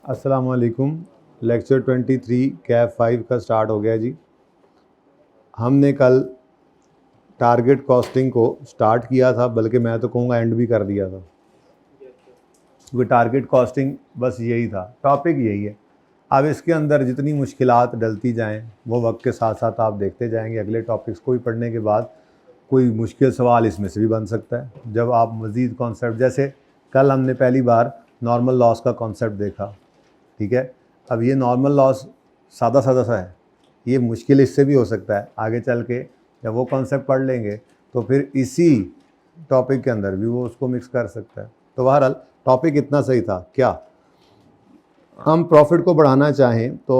अस्सलाम वालेकुम। लेक्चर 23 कैफ 5 का स्टार्ट हो गया जी। हमने कल टारगेट कॉस्टिंग को स्टार्ट किया था, बल्कि मैं तो कहूँगा एंड भी कर दिया था, क्योंकि टारगेट कॉस्टिंग बस यही था, टॉपिक यही है। अब इसके अंदर जितनी मुश्किलात डलती जाएं वो वक्त के साथ साथ आप देखते जाएंगे। अगले टॉपिक्स को भी पढ़ने के बाद कोई मुश्किल सवाल इसमें से भी बन सकता है जब आप मज़ीद कॉन्सेप्ट, जैसे कल हमने पहली बार नॉर्मल लॉस का कॉन्सेप्ट देखा, ठीक है। अब ये नॉर्मल लॉस सादा सादा सा है, ये मुश्किल इससे भी हो सकता है। आगे चल के जब वो कॉन्सेप्ट पढ़ लेंगे तो फिर इसी टॉपिक के अंदर भी वो उसको मिक्स कर सकता है। तो बहरहाल टॉपिक इतना सही था। क्या हम प्रॉफिट को बढ़ाना चाहें तो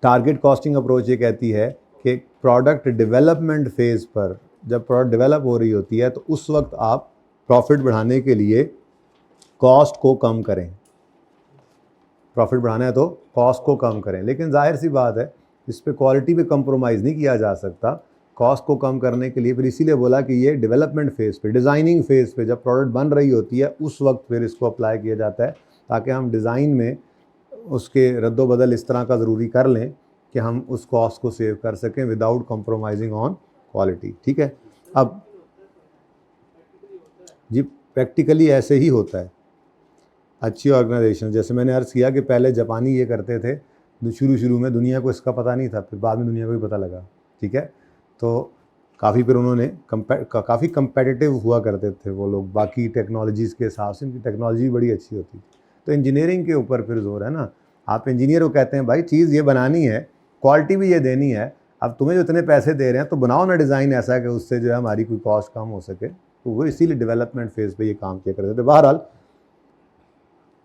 टारगेट कॉस्टिंग अप्रोच ये कहती है कि प्रोडक्ट डेवलपमेंट फेज़ पर जब प्रोडक्ट डेवलप हो रही होती है तो उस वक्त आप प्रॉफिट बढ़ाने के लिए कॉस्ट को कम करें। प्रॉफिट बढ़ाना है तो कॉस्ट को कम करें, लेकिन जाहिर सी बात है इस पे क्वालिटी पे कंप्रोमाइज़ नहीं किया जा सकता। कॉस्ट को कम करने के लिए फिर इसीलिए बोला कि ये डेवलपमेंट फेज़ पे, डिज़ाइनिंग फेज़ पे जब प्रोडक्ट बन रही होती है उस वक्त फिर इसको अप्लाई किया जाता है, ताकि हम डिज़ाइन में उसके रद्दो बदल इस तरह का ज़रूरी कर लें कि हम उस कॉस्ट को सेव कर सकें विदाउट कंप्रोमाइजिंग ऑन क्वालिटी। ठीक है। अब जी प्रैक्टिकली ऐसे ही होता है। अच्छी ऑर्गेनाइजेशन, जैसे मैंने अर्ज़ किया कि पहले जापानी ये करते थे, शुरू में दुनिया को इसका पता नहीं था, फिर बाद में दुनिया को भी पता लगा। ठीक है। तो काफ़ी फिर उन्होंने काफ़ी कंपेटिटिव हुआ करते थे वो लोग बाकी टेक्नोलॉजीज़ के हिसाब से, उनकी टेक्नोलॉजी बड़ी अच्छी होती। तो इंजीनियरिंग के ऊपर फिर जोर है ना। आप इंजीनियर को कहते हैं भाई चीज़ ये बनानी है, क्वालिटी भी ये देनी है, अब तुम्हें जो इतने पैसे दे रहे हैं तो बनाओ ना डिज़ाइन ऐसा कि उससे जो है हमारी कोई कॉस्ट कम हो सके। तो वो इसीलिए डेवलपमेंट फेज़ पे ये काम किया करते थे। बहरहाल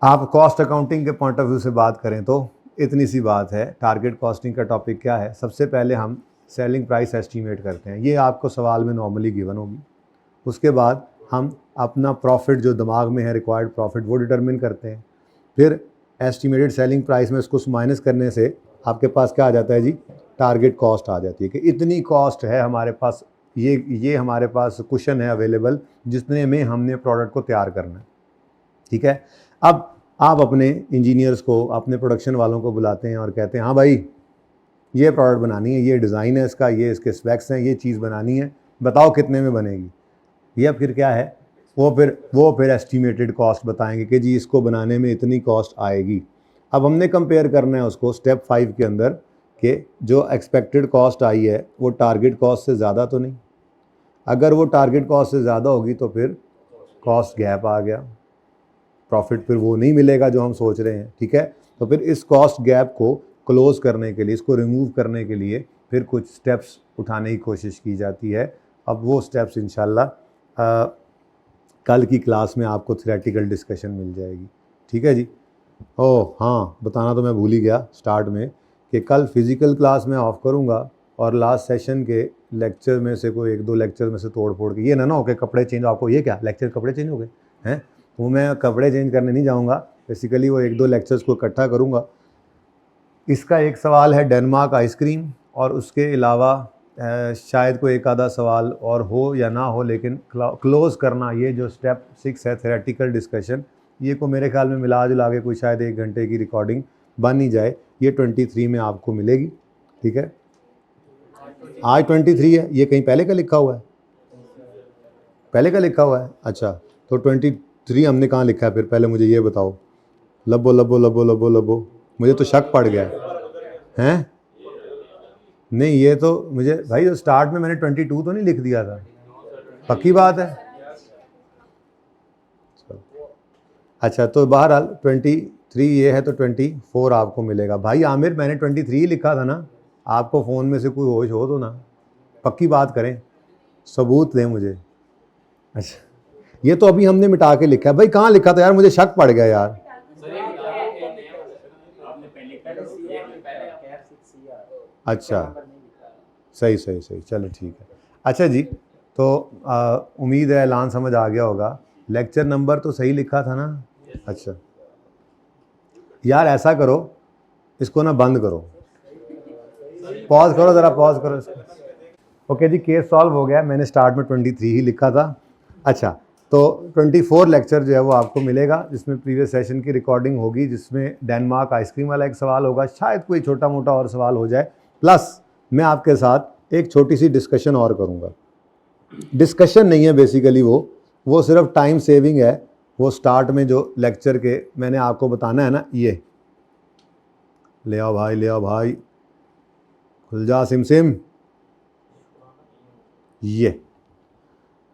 आप कॉस्ट अकाउंटिंग के पॉइंट ऑफ व्यू से बात करें तो इतनी सी बात है। टारगेट कॉस्टिंग का टॉपिक क्या है? सबसे पहले हम सेलिंग प्राइस एस्टीमेट करते हैं, ये आपको सवाल में नॉर्मली गिवन होगी। उसके बाद हम अपना प्रॉफिट जो दिमाग में है, रिक्वायर्ड प्रॉफिट, वो डिटरमिन करते हैं। फिर एस्टीमेटेड सेलिंग प्राइस में इसको माइनस करने से आपके पास क्या आ जाता है जी? टारगेट कॉस्ट आ जाती है कि इतनी कॉस्ट है हमारे पास, ये हमारे पास कुशन है अवेलेबल जितने में हमने प्रोडक्ट को तैयार करना है। ठीक है। अब आप अपने इंजीनियर्स को, अपने प्रोडक्शन वालों को बुलाते हैं और कहते हैं हाँ भाई ये प्रोडक्ट बनानी है, ये डिज़ाइन है इसका, ये इसके स्पेक्स हैं, ये चीज़ बनानी है, बताओ कितने में बनेगी। या फिर क्या है, वो फिर एस्टीमेटेड कॉस्ट बताएंगे कि जी इसको बनाने में इतनी कॉस्ट आएगी। अब हमने कंपेयर करना है उसको स्टेप 5 के अंदर कि जो एक्सपेक्टेड कॉस्ट आई है वो टारगेट कॉस्ट से ज़्यादा तो नहीं। अगर वो टारगेट कॉस्ट से ज़्यादा होगी तो फिर कॉस्ट गैप आ गया, प्रॉफिट फिर वो नहीं मिलेगा जो हम सोच रहे हैं। ठीक है। तो फिर इस कॉस्ट गैप को क्लोज़ करने के लिए, इसको रिमूव करने के लिए फिर कुछ स्टेप्स उठाने की कोशिश की जाती है। अब वो स्टेप्स इंशाल्लाह कल की क्लास में आपको थ्योरेटिकल डिस्कशन मिल जाएगी। ठीक है जी। ओह हाँ, बताना तो मैं भूल ही गया स्टार्ट में कि कल फिज़िकल क्लास में ऑफ करूँगा और लास्ट सेशन के लेक्चर में से कोई 1-2 लेक्चर में से तोड़ फोड़ के, ये ना हो कि कपड़े चेंज, आपको ये क्या लेक्चर कपड़े चेंज हो गए हैं, तो मैं कपड़े चेंज करने नहीं जाऊँगा। बेसिकली वो 1-2 लेक्चर्स को इकट्ठा करूँगा। इसका एक सवाल है डेनमार्क आइसक्रीम, और उसके अलावा शायद कोई एक आधा सवाल और हो या ना हो, लेकिन क्लोज़ करना ये जो स्टेप 6 है थ्योरेटिकल डिस्कशन, ये को मेरे ख्याल में मिला जुला के कोई शायद 1 घंटे की रिकॉर्डिंग बन ही जाए। ये 23 में आपको मिलेगी। ठीक है। आज 23 है, ये कहीं पहले का लिखा हुआ है? पहले का लिखा हुआ है। अच्छा, तो 23 हमने कहाँ लिखा है फिर? पहले मुझे ये बताओ। लबो लबो लबो लबो लबो, मुझे तो शक पड़ गया है। नहीं, ये तो मुझे भाई जो स्टार्ट में मैंने 22 तो नहीं लिख दिया था? पक्की बात है। अच्छा, तो बहरहाल 23 ये है, तो 24 आपको मिलेगा। भाई आमिर, मैंने 23 लिखा था ना, आपको फ़ोन में से कोई होश हो तो ना, पक्की बात करें, सबूत दें मुझे। अच्छा, ये तो अभी हमने मिटा के लिखा है। भाई कहाँ लिखा था यार, मुझे शक पड़ गया यार। अच्छा, सही, चलो ठीक है। अच्छा जी, तो उम्मीद है ऐलान समझ आ गया होगा। लेक्चर नंबर तो सही लिखा था ना? अच्छा यार, ऐसा करो, इसको ना बंद करो, पॉज करो ज़रा, पॉज करो इसको। ओके जी, केस सॉल्व हो गया। मैंने स्टार्ट में 23 ही लिखा था। अच्छा, तो 24 लेक्चर जो है वो आपको मिलेगा, जिसमें प्रीवियस सेशन की रिकॉर्डिंग होगी, जिसमें डेनमार्क आइसक्रीम वाला एक सवाल होगा, शायद कोई छोटा मोटा और सवाल हो जाए, प्लस मैं आपके साथ एक छोटी सी डिस्कशन और करूँगा। डिस्कशन नहीं है बेसिकली, वो सिर्फ टाइम सेविंग है। वो स्टार्ट में जो लेक्चर के मैंने आपको बताना है ना, ये ले आओ भाई, ले आओ भाई, खुल जा सिम। ये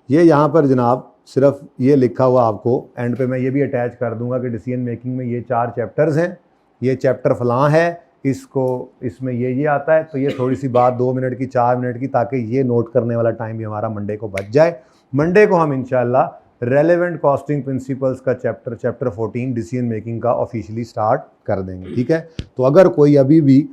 यहाँ पर जनाब सिर्फ ये लिखा हुआ आपको एंड पे मैं ये भी अटैच कर दूंगा कि डिसीजन मेकिंग में ये 4 चैप्टर्स हैं, ये चैप्टर फलां है, इसको इसमें ये आता है। तो ये थोड़ी सी बात 2 मिनट की 4 मिनट की, ताकि ये नोट करने वाला टाइम भी हमारा मंडे को बच जाए। मंडे को हम इंशाल्लाह रेलेवेंट कॉस्टिंग प्रिंसिपल्स का चैप्टर 14 डिसीजन मेकिंग का ऑफिशियली स्टार्ट कर देंगे, ठीक है। तो अगर कोई अभी भी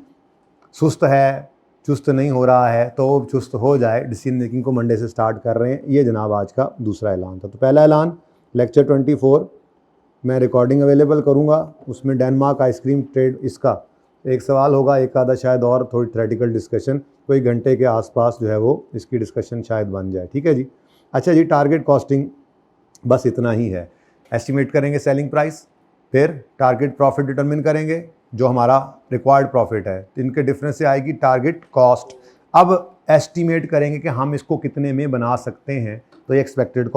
सुस्त है, चुस्त नहीं हो रहा है, तो वो चुस्त हो जाए। डिसीजन मेकिंग को मंडे से स्टार्ट कर रहे हैं। ये जनाब आज का दूसरा ऐलान था। तो पहला ऐलान, लेक्चर 24 मैं रिकॉर्डिंग अवेलेबल करूँगा, उसमें डेनमार्क आइसक्रीम ट्रेड इसका एक सवाल होगा, एक आधा शायद और थोड़ी थ्योरेटिकल डिस्कशन, कोई घंटे के आसपास जो है वो इसकी डिस्कशन शायद बन जाए, ठीक है जी। अच्छा जी, टारगेट कॉस्टिंग बस इतना ही है। एस्टिमेट करेंगे सेलिंग प्राइस, फिर टारगेट प्रॉफिट डिटरमिन करेंगे, जो हमारा रिक्वायर्ड प्रॉफिट है। इनके डिफरेंस से आएगी टारगेट कॉस्ट। अब एस्टिमेट करेंगे कि हम इसको कितने में बना सकते हैं, तो ये एक्सपेक्टेड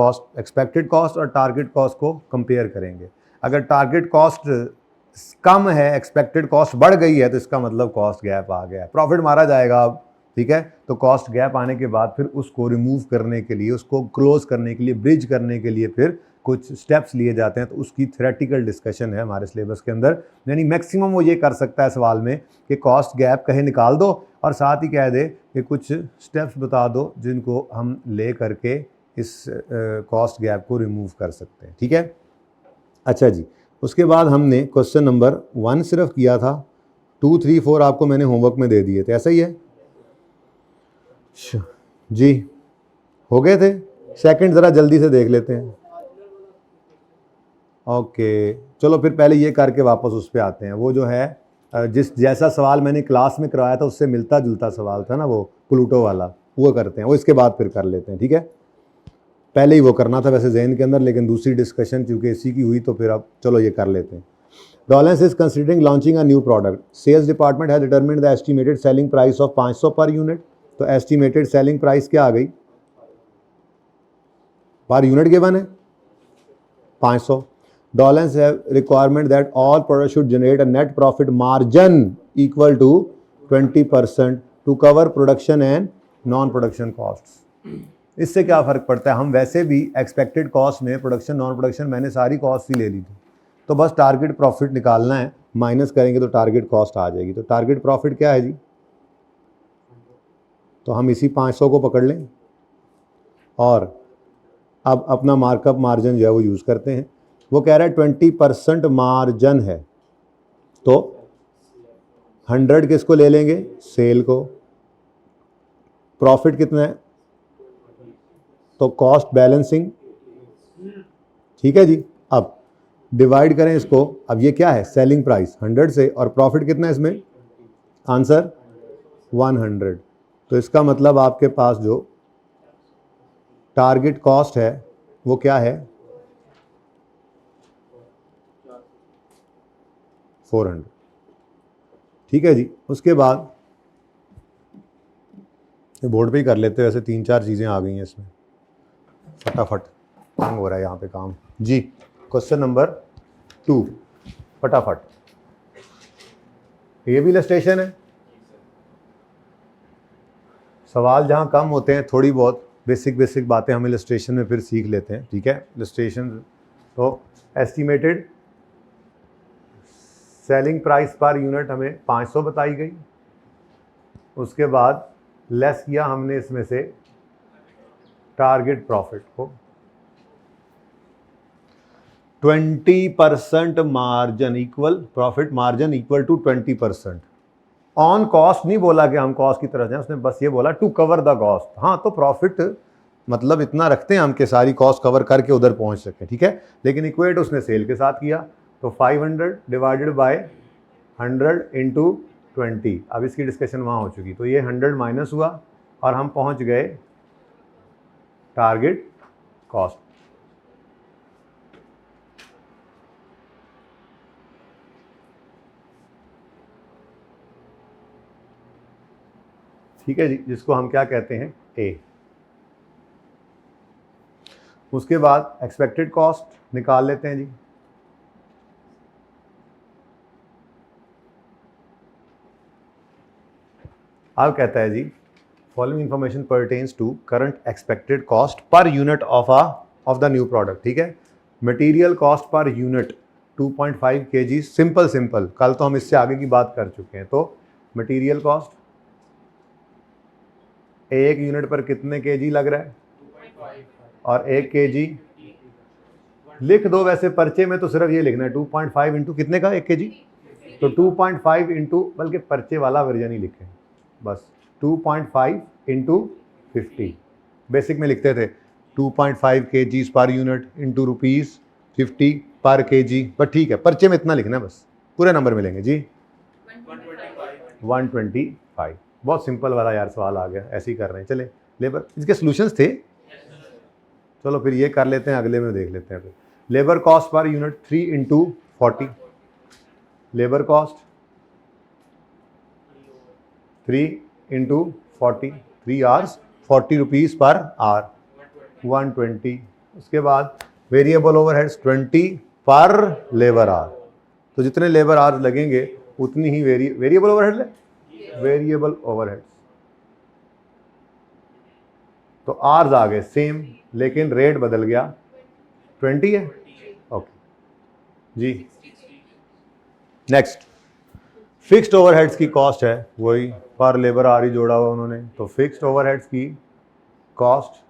कॉस्ट और टारगेट कॉस्ट को कंपेयर करेंगे। अगर टारगेट कॉस्ट कम है, एक्सपेक्टेड कॉस्ट बढ़ गई है, तो इसका मतलब कॉस्ट गैप आ गया, प्रॉफिट मारा जाएगा अब, ठीक है। तो कॉस्ट गैप आने के बाद फिर उसको रिमूव करने के लिए, उसको क्लोज करने के लिए, ब्रिज करने के लिए फिर कुछ स्टेप्स लिए जाते हैं। तो उसकी थ्योरेटिकल डिस्कशन है हमारे सिलेबस के अंदर। यानी मैक्सिमम वो ये कर सकता है सवाल में कि कॉस्ट गैप कहे निकाल दो और साथ ही कह दे कि कुछ स्टेप्स बता दो जिनको हम ले करके इस कॉस्ट गैप को रिमूव कर सकते हैं, ठीक है। अच्छा जी, उसके बाद हमने क्वेश्चन नंबर 1 सिर्फ किया था, 2, 3, 4 आपको मैंने होमवर्क में दे दिए थे, ऐसा ही है जी, हो गए थे। सेकंड ज़रा जल्दी से देख लेते हैं। ओके, चलो फिर पहले ये करके वापस उस पर आते हैं। वो जो है जिस जैसा सवाल मैंने क्लास में करवाया था उससे मिलता जुलता सवाल था ना, वो प्लूटो वाला, वो करते हैं, वो इसके बाद फिर कर लेते हैं, ठीक है। पहले ही वो करना था वैसे जहन के अंदर, लेकिन दूसरी डिस्कशन चूँकि इसी की हुई तो फिर अब चलो ये कर लेते हैं। Dollens is considering launching a new product, sales department है determined the estimated selling price of 500 per unit. तो एस्टिमेटेड सेलिंग प्राइस क्या आ गई, पर यूनिट गिवन है 500। Dollars have requirement that all products should generate a net profit margin equal to 20% to cover production and non-production costs. इससे क्या फ़र्क पड़ता है, हम वैसे भी एक्सपेक्टेड कॉस्ट में प्रोडक्शन नॉन प्रोडक्शन मैंने सारी कॉस्ट ही ले ली थी, तो बस टारगेट प्रॉफिट निकालना है, माइनस करेंगे तो टारगेट कॉस्ट आ जाएगी। तो टारगेट प्रॉफिट क्या है जी, तो हम इसी 500 को पकड़ लें और अब अपना मार्कअप मार्जिन जो है वो यूज़ करते हैं। वो कह रहा है 20% मार्जिन है, तो 100 किसको ले लेंगे, सेल को। प्रॉफिट कितना है, तो कॉस्ट बैलेंसिंग, ठीक है जी। अब डिवाइड करें इसको, अब ये क्या है, सेलिंग प्राइस 100 से, और प्रॉफिट कितना है इसमें, आंसर 100। तो इसका मतलब आपके पास जो टारगेट कॉस्ट है वो क्या है, 400, ठीक है जी। उसके बाद बोर्ड पे ही कर लेते हैं, वैसे 3-4 चीज़ें आ गई हैं इसमें, फटाफट तंग हो रहा है यहाँ पे काम जी। क्वेश्चन नंबर 2 फटाफट, ये भी इलस्ट्रेशन है। सवाल जहाँ कम होते हैं, थोड़ी बहुत बेसिक बातें हम इलस्ट्रेशन में फिर सीख लेते हैं, ठीक है। इलस्ट्रेशन, तो estimated selling price per unit हमें 500 बताई गई। उसके बाद लेस किया हमने इसमें से टारगेट प्रॉफिट को, 20% margin equal, profit margin equal to 20%। On cost नहीं बोला कि हम कॉस्ट की तरफ जाएं, उसने बस ये बोला टू कवर द कॉस्ट। हाँ, तो प्रॉफिट मतलब इतना रखते हैं हम कि सारी कॉस्ट कवर करके उधर पहुंच सके, ठीक है। लेकिन इक्वेट उसने सेल के साथ किया, तो 500 डिवाइडेड बाय 100 इंटू 20। अब इसकी डिस्कशन वहाँ हो चुकी, तो ये 100 माइनस हुआ और हम पहुँच गए टारगेट कॉस्ट। ठीक है जी, जिसको हम क्या कहते हैं, ए। उसके बाद एक्सपेक्टेड कॉस्ट निकाल लेते हैं जी। अब कहता है जी following information pertains to current expected cost per unit of the new product. ठीक है, material cost per unit 2.5 kg, simple, कल तो हम इससे आगे की बात कर चुके हैं। तो मटेरियल कॉस्ट एक यूनिट पर कितने केजी लग रहा है, और 1 kg लिख दो। वैसे पर्चे में तो सिर्फ ये लिखना है 2.5 इंटू कितने का 1 kg, तो 2.5 इंटू, बल्कि पर्चे वाला वर्जन ही लिखें बस, 2.5 इंटू 50। बेसिक में लिखते थे 2.5 kg पर यूनिट इंटू ₹50 पर kg, पर ठीक है पर्चे में इतना लिखना है बस, पूरे नंबर मिलेंगे जी 125। बहुत सिंपल वाला यार सवाल आ गया, ऐसे ही कर रहे हैं। चले लेबर, इसके सॉल्यूशंस थे, चलो फिर ये कर लेते हैं, अगले में देख लेते हैं। फिर labour cost per unit 3 into 40, labour cost 3 into 40, 3 hours, ₹40 per hour, 120। उसके बाद वेरिएबल ओवरहेड्स 20 पर लेबर आवर, तो जितने लेबर आवर्स लगेंगे उतनी ही वेरिएबल ओवरहेड है, वेरिएबल ओवरहेड्स। तो आवर्स आ गए सेम, लेकिन रेट बदल गया, 20 है। ओके जी, नेक्स्ट फिक्स्ड ओवरहेड्स की कॉस्ट है वही, पर लेबर आवर ही जोड़ा हुआ उन्होंने, तो फिक्स्ड ओवरहेड्स की कॉस्ट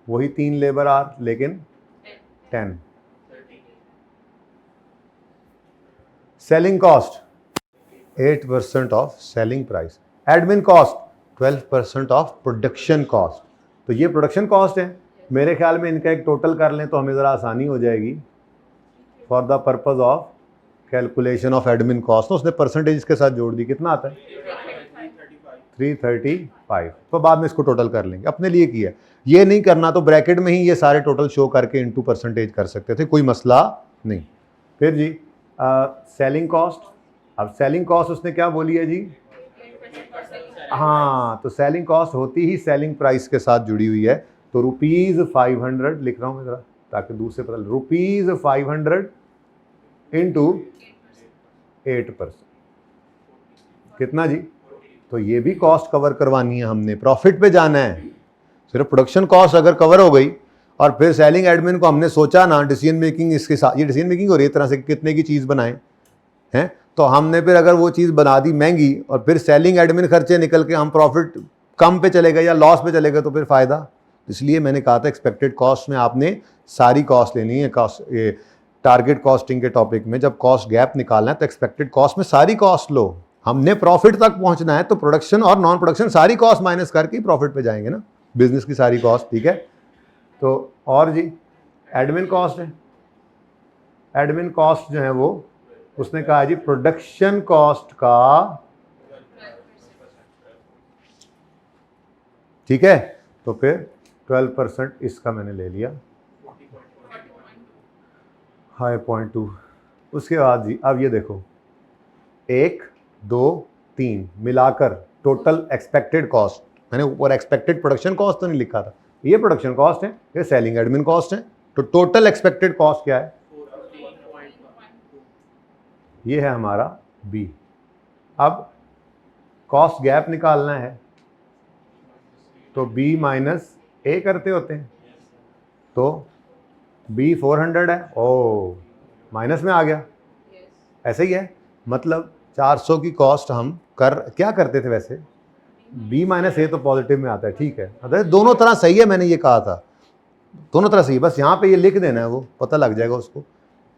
वही 3 लेबर आवर लेकिन 10। Selling cost 8% of selling price, admin cost 12% of production cost. तो ये प्रोडक्शन कॉस्ट है, मेरे ख्याल में इनका एक टोटल कर लें तो हमें ज़रा आसानी हो जाएगी for the purpose of calculation of admin cost. तो उसने परसेंटेज के साथ जोड़ दी, कितना आता है 335। तो बाद में इसको टोटल कर लेंगे, अपने लिए किया। ये नहीं करना तो ब्रैकेट में ही ये सारे टोटल शो करके इनटू परसेंटेज कर सकते थे, कोई मसला नहीं। फिर जी सेलिंग कॉस्ट, अब सेलिंग कॉस्ट उसने क्या बोली है जी, हाँ तो सेलिंग कॉस्ट होती ही सेलिंग प्राइस के साथ जुड़ी हुई है, तो ₹500 लिख रहा हूँ मैं ज़रा ताकि दूर से पता लगे, ₹500 इंटू 8%, कितना जी, तो ये भी कॉस्ट कवर करवानी है हमने, प्रॉफिट पे जाना है। सिर्फ प्रोडक्शन कॉस्ट अगर कवर हो गई और फिर सेलिंग एडमिन को हमने सोचा ना डिसीजन मेकिंग इसके साथ, ये डिसीजन मेकिंग हो रही है तरह से कितने की चीज़ बनाएं हैं, तो हमने फिर अगर वो चीज़ बना दी महंगी और फिर सेलिंग एडमिन खर्चे निकल के हम प्रॉफिट कम पे चले गए या लॉस पे चले गए तो फिर फ़ायदा। इसलिए मैंने कहा था एक्सपेक्टेड कॉस्ट में आपने सारी कॉस्ट लेनी है। कॉस्ट ये टारगेट कॉस्टिंग के टॉपिक में जब कॉस्ट गैप निकालना है तो एक्सपेक्टेड कॉस्ट में सारी कॉस्ट लो, हमने प्रॉफिट तक पहुंचना है तो प्रोडक्शन और नॉन प्रोडक्शन सारी कॉस्ट माइनस करके प्रॉफिट पे जाएंगे ना, बिजनेस की सारी कॉस्ट। ठीक है, तो और जी एडमिन कॉस्ट है, एडमिन कॉस्ट जो है वो उसने कहा जी प्रोडक्शन कॉस्ट का, ठीक है, तो फिर 12% इसका मैंने ले लिया, हाई 0.2। उसके बाद जी अब ये देखो 1 2 3 मिलाकर टोटल एक्सपेक्टेड कॉस्ट, मैंने ऊपर एक्सपेक्टेड प्रोडक्शन कॉस्ट तो नहीं लिखा था, ये प्रोडक्शन कॉस्ट है, ये सेलिंग एडमिन कॉस्ट है, तो टोटल एक्सपेक्टेड कॉस्ट क्या है, ये है हमारा बी। अब कॉस्ट गैप निकालना है तो बी माइनस ए करते होते हैं, तो बी 400 है, ओ माइनस में आ गया, ऐसे ही है, मतलब 400 की कॉस्ट हम क्या करते थे वैसे, बी माइनस ए तो पॉजिटिव में आता है, ठीक है, मतलब दोनों तरह सही है, मैंने ये कहा था दोनों तरह सही, बस यहाँ पे ये लिख देना है, वो पता लग जाएगा उसको।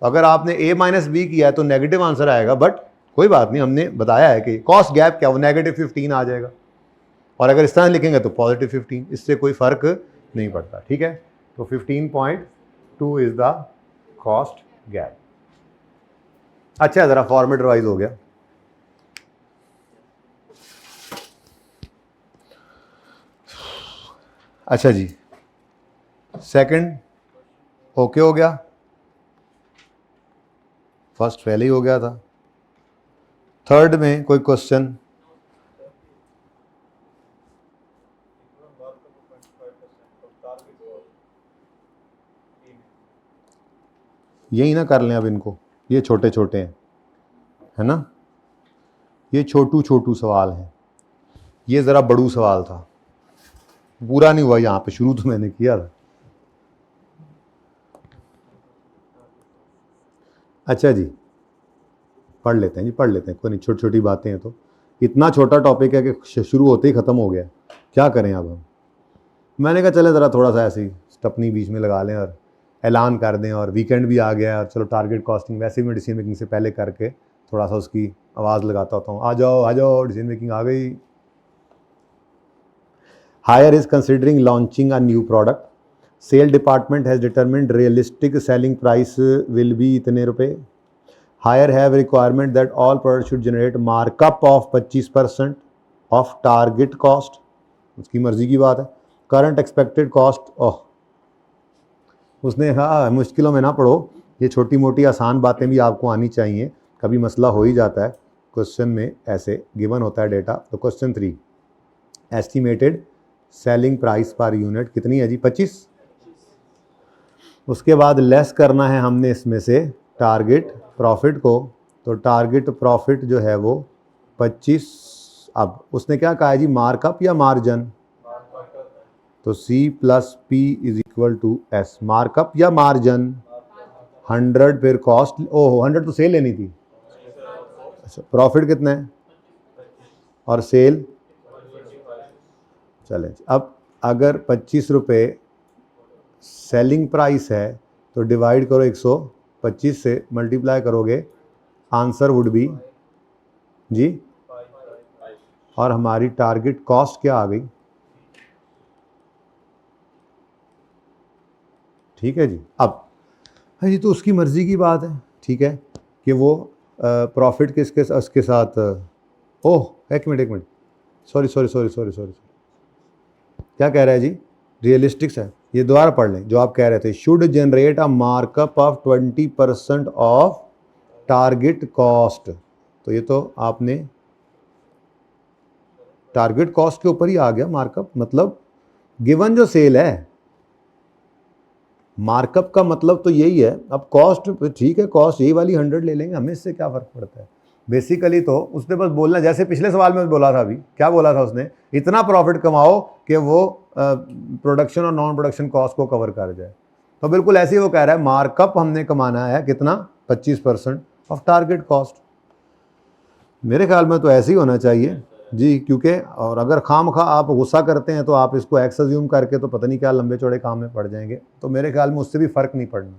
तो अगर आपने ए माइनस बी किया है तो नेगेटिव आंसर आएगा, बट कोई बात नहीं, हमने बताया है कि कॉस्ट गैप क्या, वो -15 आ जाएगा, और अगर इस तरह लिखेंगे तो +15, इससे कोई फर्क नहीं पड़ता। ठीक है, तो 15.2 इज द कॉस्ट गैप। अच्छा ज़रा फॉर्मेट रिवाइज हो गया। अच्छा जी, सेकंड ओके हो गया, फर्स्ट फेल ही हो गया था, थर्ड में कोई क्वेश्चन, यही ना कर लें अब इनको, ये छोटे छोटे हैं, है ना, ये छोटू छोटू सवाल है, ये ज़रा बड़ू सवाल था, पूरा नहीं हुआ यहाँ पे, शुरू तो मैंने किया था। अच्छा जी, पढ़ लेते हैं जी, पढ़ लेते हैं, कोई नहीं, छोटी छोटी बातें हैं तो, इतना छोटा टॉपिक है कि शुरू होते ही ख़त्म हो गया, क्या करें अब हम। मैंने कहा चले ज़रा थोड़ा सा ऐसे ही स्टपनी बीच में लगा लें और ऐलान कर दें, और वीकेंड भी आ गया है, और चलो टारगेट कॉस्टिंग वैसे भी मैं डिसीजन मेकिंग से पहले करके थोड़ा सा उसकी आवाज़ लगाता होता हूँ, आ जाओ डिसीजन मेकिंग आ गई। Hire is considering launching a new product, sale department has determined realistic selling price will be इतने रुपए, Hire have requirement that all product should generate markup of 25% of target cost, उसकी मर्जी की बात है, current expected cost, ओह उसने कहा मुश्किलों में ना पड़ो, ये छोटी मोटी आसान बातें भी आपको आनी चाहिए, कभी मसला हो ही जाता है क्वेश्चन में, ऐसे गिवन होता है डेटा। तो question 3, estimated selling price per unit कितनी है जी, 25। उसके बाद लेस करना है हमने इसमें से टारगेट प्रॉफिट को, तो टारगेट प्रॉफिट जो है वो 25। अब उसने क्या कहा है जी, मार्कअप या मार्जिन, तो C plus P is equal to S, markup या मार्जिन, 100 फिर कॉस्ट, ओहो 100 तो सेल लेनी थी, अच्छा प्रॉफिट कितना है और सेल, चले अब अगर 25 रुपये सेलिंग प्राइस है तो डिवाइड करो 125 से, मल्टीप्लाई करोगे, आंसर वुड बी जी, और हमारी टारगेट कॉस्ट क्या आ गई, ठीक है जी। अब ये तो उसकी मर्ज़ी की बात है, ठीक है, कि वो प्रॉफिट किसके उसके साथ, ओह एक मिनट सॉरी, क्या कह रहा है जी, रियलिस्टिक्स है, ये दोबारा पढ़ लें जो आप कह रहे थे, should generate a markup of 20% of target cost, तो ये तो आपने टारगेट कॉस्ट के ऊपर ही आ गया मार्कअप, मतलब गिवन जो सेल है, मार्कअप का मतलब तो यही है। अब कॉस्ट ठीक है, कॉस्ट यही वाली 100 ले लेंगे, हमें इससे क्या फ़र्क पड़ता है, बेसिकली तो उसने बस बोलना, जैसे पिछले सवाल में बोला था, अभी क्या बोला था उसने, इतना प्रॉफिट कमाओ कि वो प्रोडक्शन और नॉन प्रोडक्शन कॉस्ट को कवर कर जाए, तो बिल्कुल ऐसे ही वो कह रहा है, मार्कअप हमने कमाना है कितना, 25% ऑफ टारगेट कॉस्ट। मेरे ख्याल में तो ऐसे ही होना चाहिए जी, क्योंकि और अगर खामखा आप गुस्सा करते हैं तो आप इसको एक्स अज्यूम करके तो पता नहीं क्या लंबे चौड़े काम में पड़ जाएंगे, तो मेरे ख्याल में उससे भी फ़र्क नहीं पड़ना,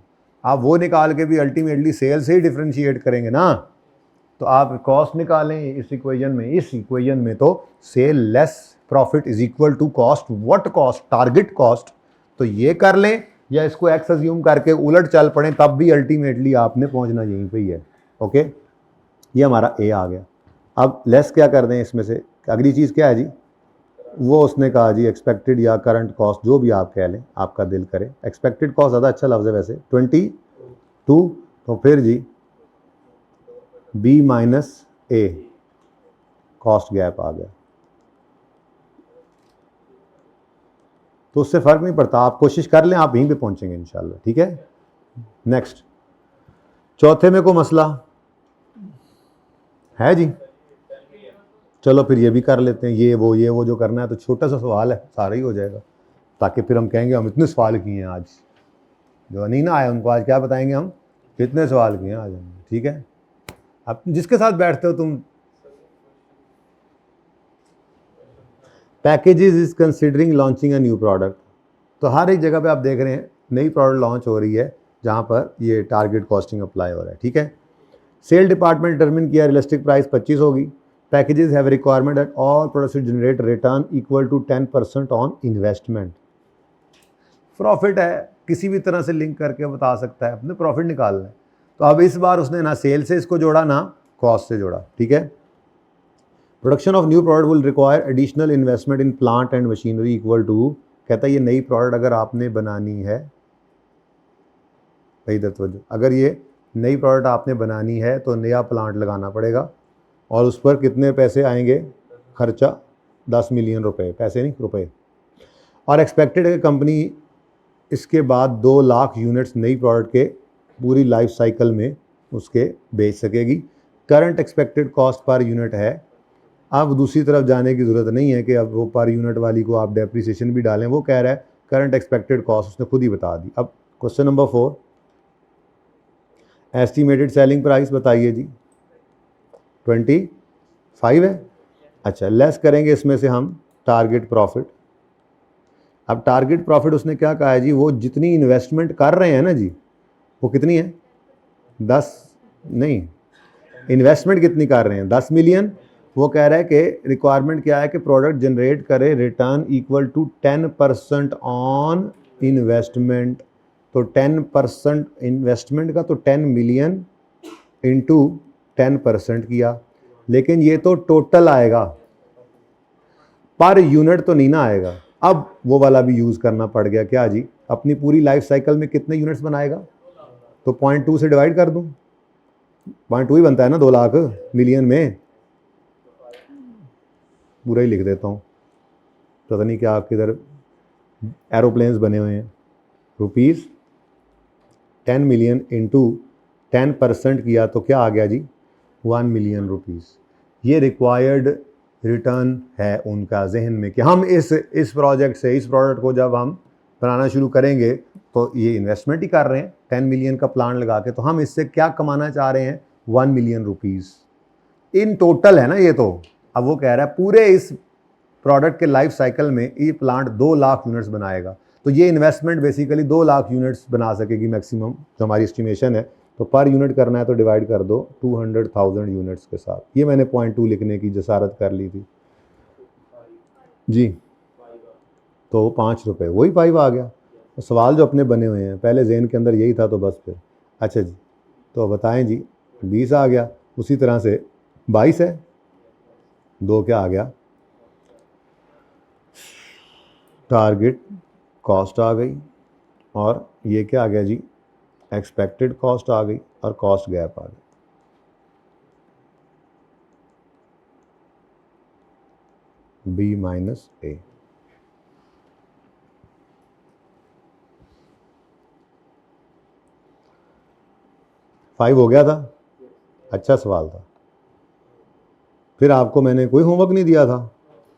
आप वो निकाल के भी अल्टीमेटली सेल से ही डिफ्रेंशिएट करेंगे ना, तो आप कॉस्ट निकालें इस इक्वेशन में तो sale less profit is equal to cost, what cost, target cost, तो ये कर लें या इसको एक्स अज्यूम करके उलट चल पड़े, तब भी अल्टीमेटली आपने पहुंचना यहीं पे ही है। ओके, ये हमारा ए आ गया। अब लेस क्या कर दें इसमें से, अगली चीज़ क्या है जी, वो उसने कहा जी एक्सपेक्टेड या करंट कॉस्ट, जो भी आप कह लें, आपका दिल करे, एक्सपेक्टेड कॉस्ट ज़्यादा अच्छा लफ्ज़ है वैसे, 22, तो फिर जी B minus A cost gap आ गया, तो उससे फ़र्क नहीं पड़ता, आप कोशिश कर लें, आप यहीं पे पहुंचेंगे इंशाल्लाह, ठीक है। नेक्स्ट, चौथे में को मसला है जी, चलो फिर ये भी कर लेते हैं, ये वो जो करना है, तो छोटा सा सवाल है, सारा ही हो जाएगा, ताकि फिर हम कहेंगे हम इतने सवाल किए हैं आज, जो नहीं ना आए उनको आज क्या बताएंगे हम, कितने सवाल किए हैं आज हमने, ठीक है। अब जिसके साथ बैठते हो तुम, packages is considering launching a new product, तो हर एक जगह पे आप देख रहे हैं नई प्रोडक्ट लॉन्च हो रही है जहाँ पर ये टारगेट कॉस्टिंग अप्लाई हो रहा है, ठीक है। सेल डिपार्टमेंट डिटरमिन किया रियलिस्टिक प्राइस 25 होगी, packages have requirement that all products should generate return equal to 10% on investment, profit है, किसी भी तरह से लिंक करके बता सकता है, अपने प्रॉफिट निकालना है, तो अब इस बार उसने ना सेल से इसको जोड़ा ना कॉस्ट से जोड़ा, ठीक है। Production of new product will require additional investment in plant and machinery equal to, कहता है ये नई प्रोडक्ट अगर आपने बनानी है, इधर तवज्जो, अगर ये नई प्रोडक्ट आपने बनानी है तो नया प्लांट लगाना पड़ेगा, और उस पर कितने पैसे आएंगे, खर्चा 10 मिलियन रुपए, पैसे नहीं रुपए, और एक्सपेक्टेड है कि कंपनी इसके बाद 2 लाख यूनिट्स नई प्रोडक्ट के पूरी लाइफ साइकिल में उसके बेच सकेगी। Current expected cost per unit है। अब दूसरी तरफ जाने की ज़रूरत नहीं है कि अब वो पर यूनिट वाली को आप डेप्रिसिएशन भी डालें, वो कह रहा है करंट एक्सपेक्टेड कॉस्ट, उसने खुद ही बता दी। अब question number 4, estimated selling price बताइए जी। 25 है। अच्छा, लेस करेंगे इसमें से हम टारगेट प्रॉफिट। अब टारगेट प्रॉफिट उसने क्या कहा है जी, वो जितनी इन्वेस्टमेंट कर रहे हैं ना जी, वो कितनी है? 10 नहीं, इन्वेस्टमेट कितनी कर रहे हैं? 10 मिलियन। वो कह रहा है कि रिक्वायरमेंट क्या है कि प्रोडक्ट जनरेट करे return equal to 10% on investment. तो 10% इन्वेस्टमेंट का तो 10 मिलियन इंटू 10% किया, लेकिन ये तो टोटल आएगा, पर यूनिट तो नहीं ना आएगा। अब वो वाला भी यूज़ करना पड़ गया, क्या जी, अपनी पूरी लाइफ साइकिल में कितने यूनिट्स बनाएगा? तो 0.2 से डिवाइड कर दूं, 0.2 ही बनता है ना 2 लाख मिलियन में। पूरा ही लिख देता हूँ, पता नहीं क्या किधर एरोप्लेन्स बने हुए हैं। रुपीज़ 10 मिलियन इंटू 10% किया तो क्या आ गया जी? 1 मिलियन रुपीज़। ये रिक्वायर्ड रिटर्न है उनका जहन में कि हम इस प्रोजेक्ट से, इस प्रोडक्ट को जब हम बनाना शुरू करेंगे तो ये इन्वेस्टमेंट ही कर रहे हैं 10 मिलियन का प्लान लगा के, तो हम इससे क्या कमाना चाह रहे हैं? 1 मिलियन रुपीज़ इन टोटल है ना ये तो। अब वो कह रहा है पूरे इस प्रोडक्ट के लाइफ साइकिल में ये प्लांट 2 लाख यूनिट्स बनाएगा, तो ये इन्वेस्टमेंट बेसिकली 2 लाख यूनिट्स बना सकेगी मैक्सिमम, जो हमारी एस्टिमेशन है। तो पर यूनिट करना है तो डिवाइड कर दो 200,000 यूनिट्स के साथ। ये मैंने 0.2 लिखने की जसारत कर ली थी जी। तो 5 रुपये, वही 5 आ गया। तो सवाल जो अपने बने हुए हैं पहले जहन के अंदर यही था, तो बस फिर अच्छा जी, तो बताएं जी। 20 आ गया, उसी तरह से 22 है, 2 क्या आ गया? टारगेट कॉस्ट आ गई, और ये क्या आ गया जी? एक्सपेक्टेड कॉस्ट आ गई, और कॉस्ट गैप आ गई। बी माइनस ए। फाइव हो गया था। अच्छा सवाल था। फिर आपको मैंने कोई होमवर्क नहीं दिया था?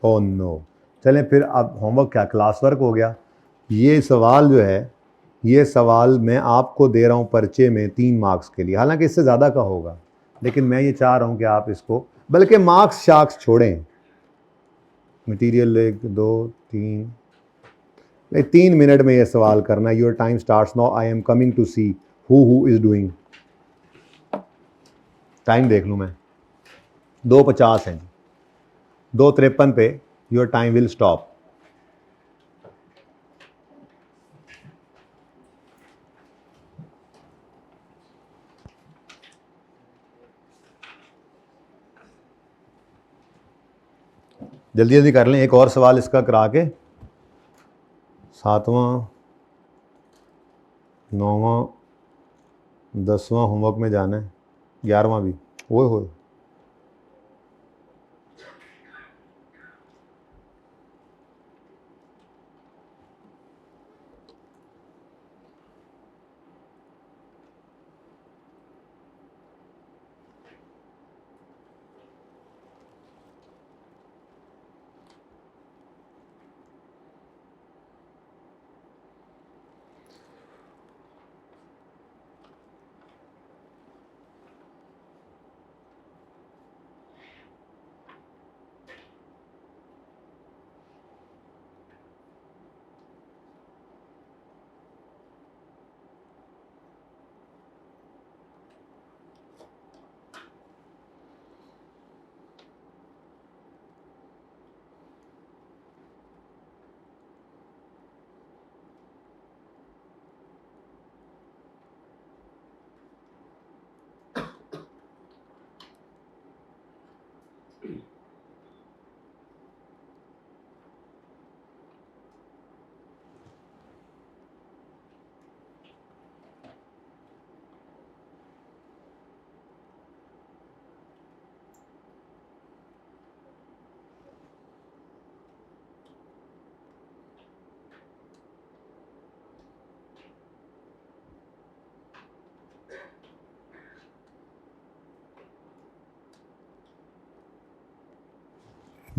Oh no. चलें फिर, अब होमवर्क क्या, क्लास वर्क हो गया। ये सवाल जो है, ये सवाल मैं आपको दे रहा हूँ पर्चे में 3 मार्क्स के लिए, हालांकि इससे ज़्यादा का होगा, लेकिन मैं ये चाह रहा हूँ कि आप इसको, बल्कि मार्क्स शार्क्स छोड़ें, मटीरियल 1 2 3, नहीं 3 मिनट में ये सवाल करना है। Your time starts now, I am coming to see who is doing. Time देख लूँ मैं, 2:50 हैं, 2:53 पे योर टाइम विल स्टॉप। जल्दी जल्दी कर लें, एक और सवाल इसका करा के 7वां 9वां 10वां होमवर्क में जाना है, 11वां भी। ओए होए,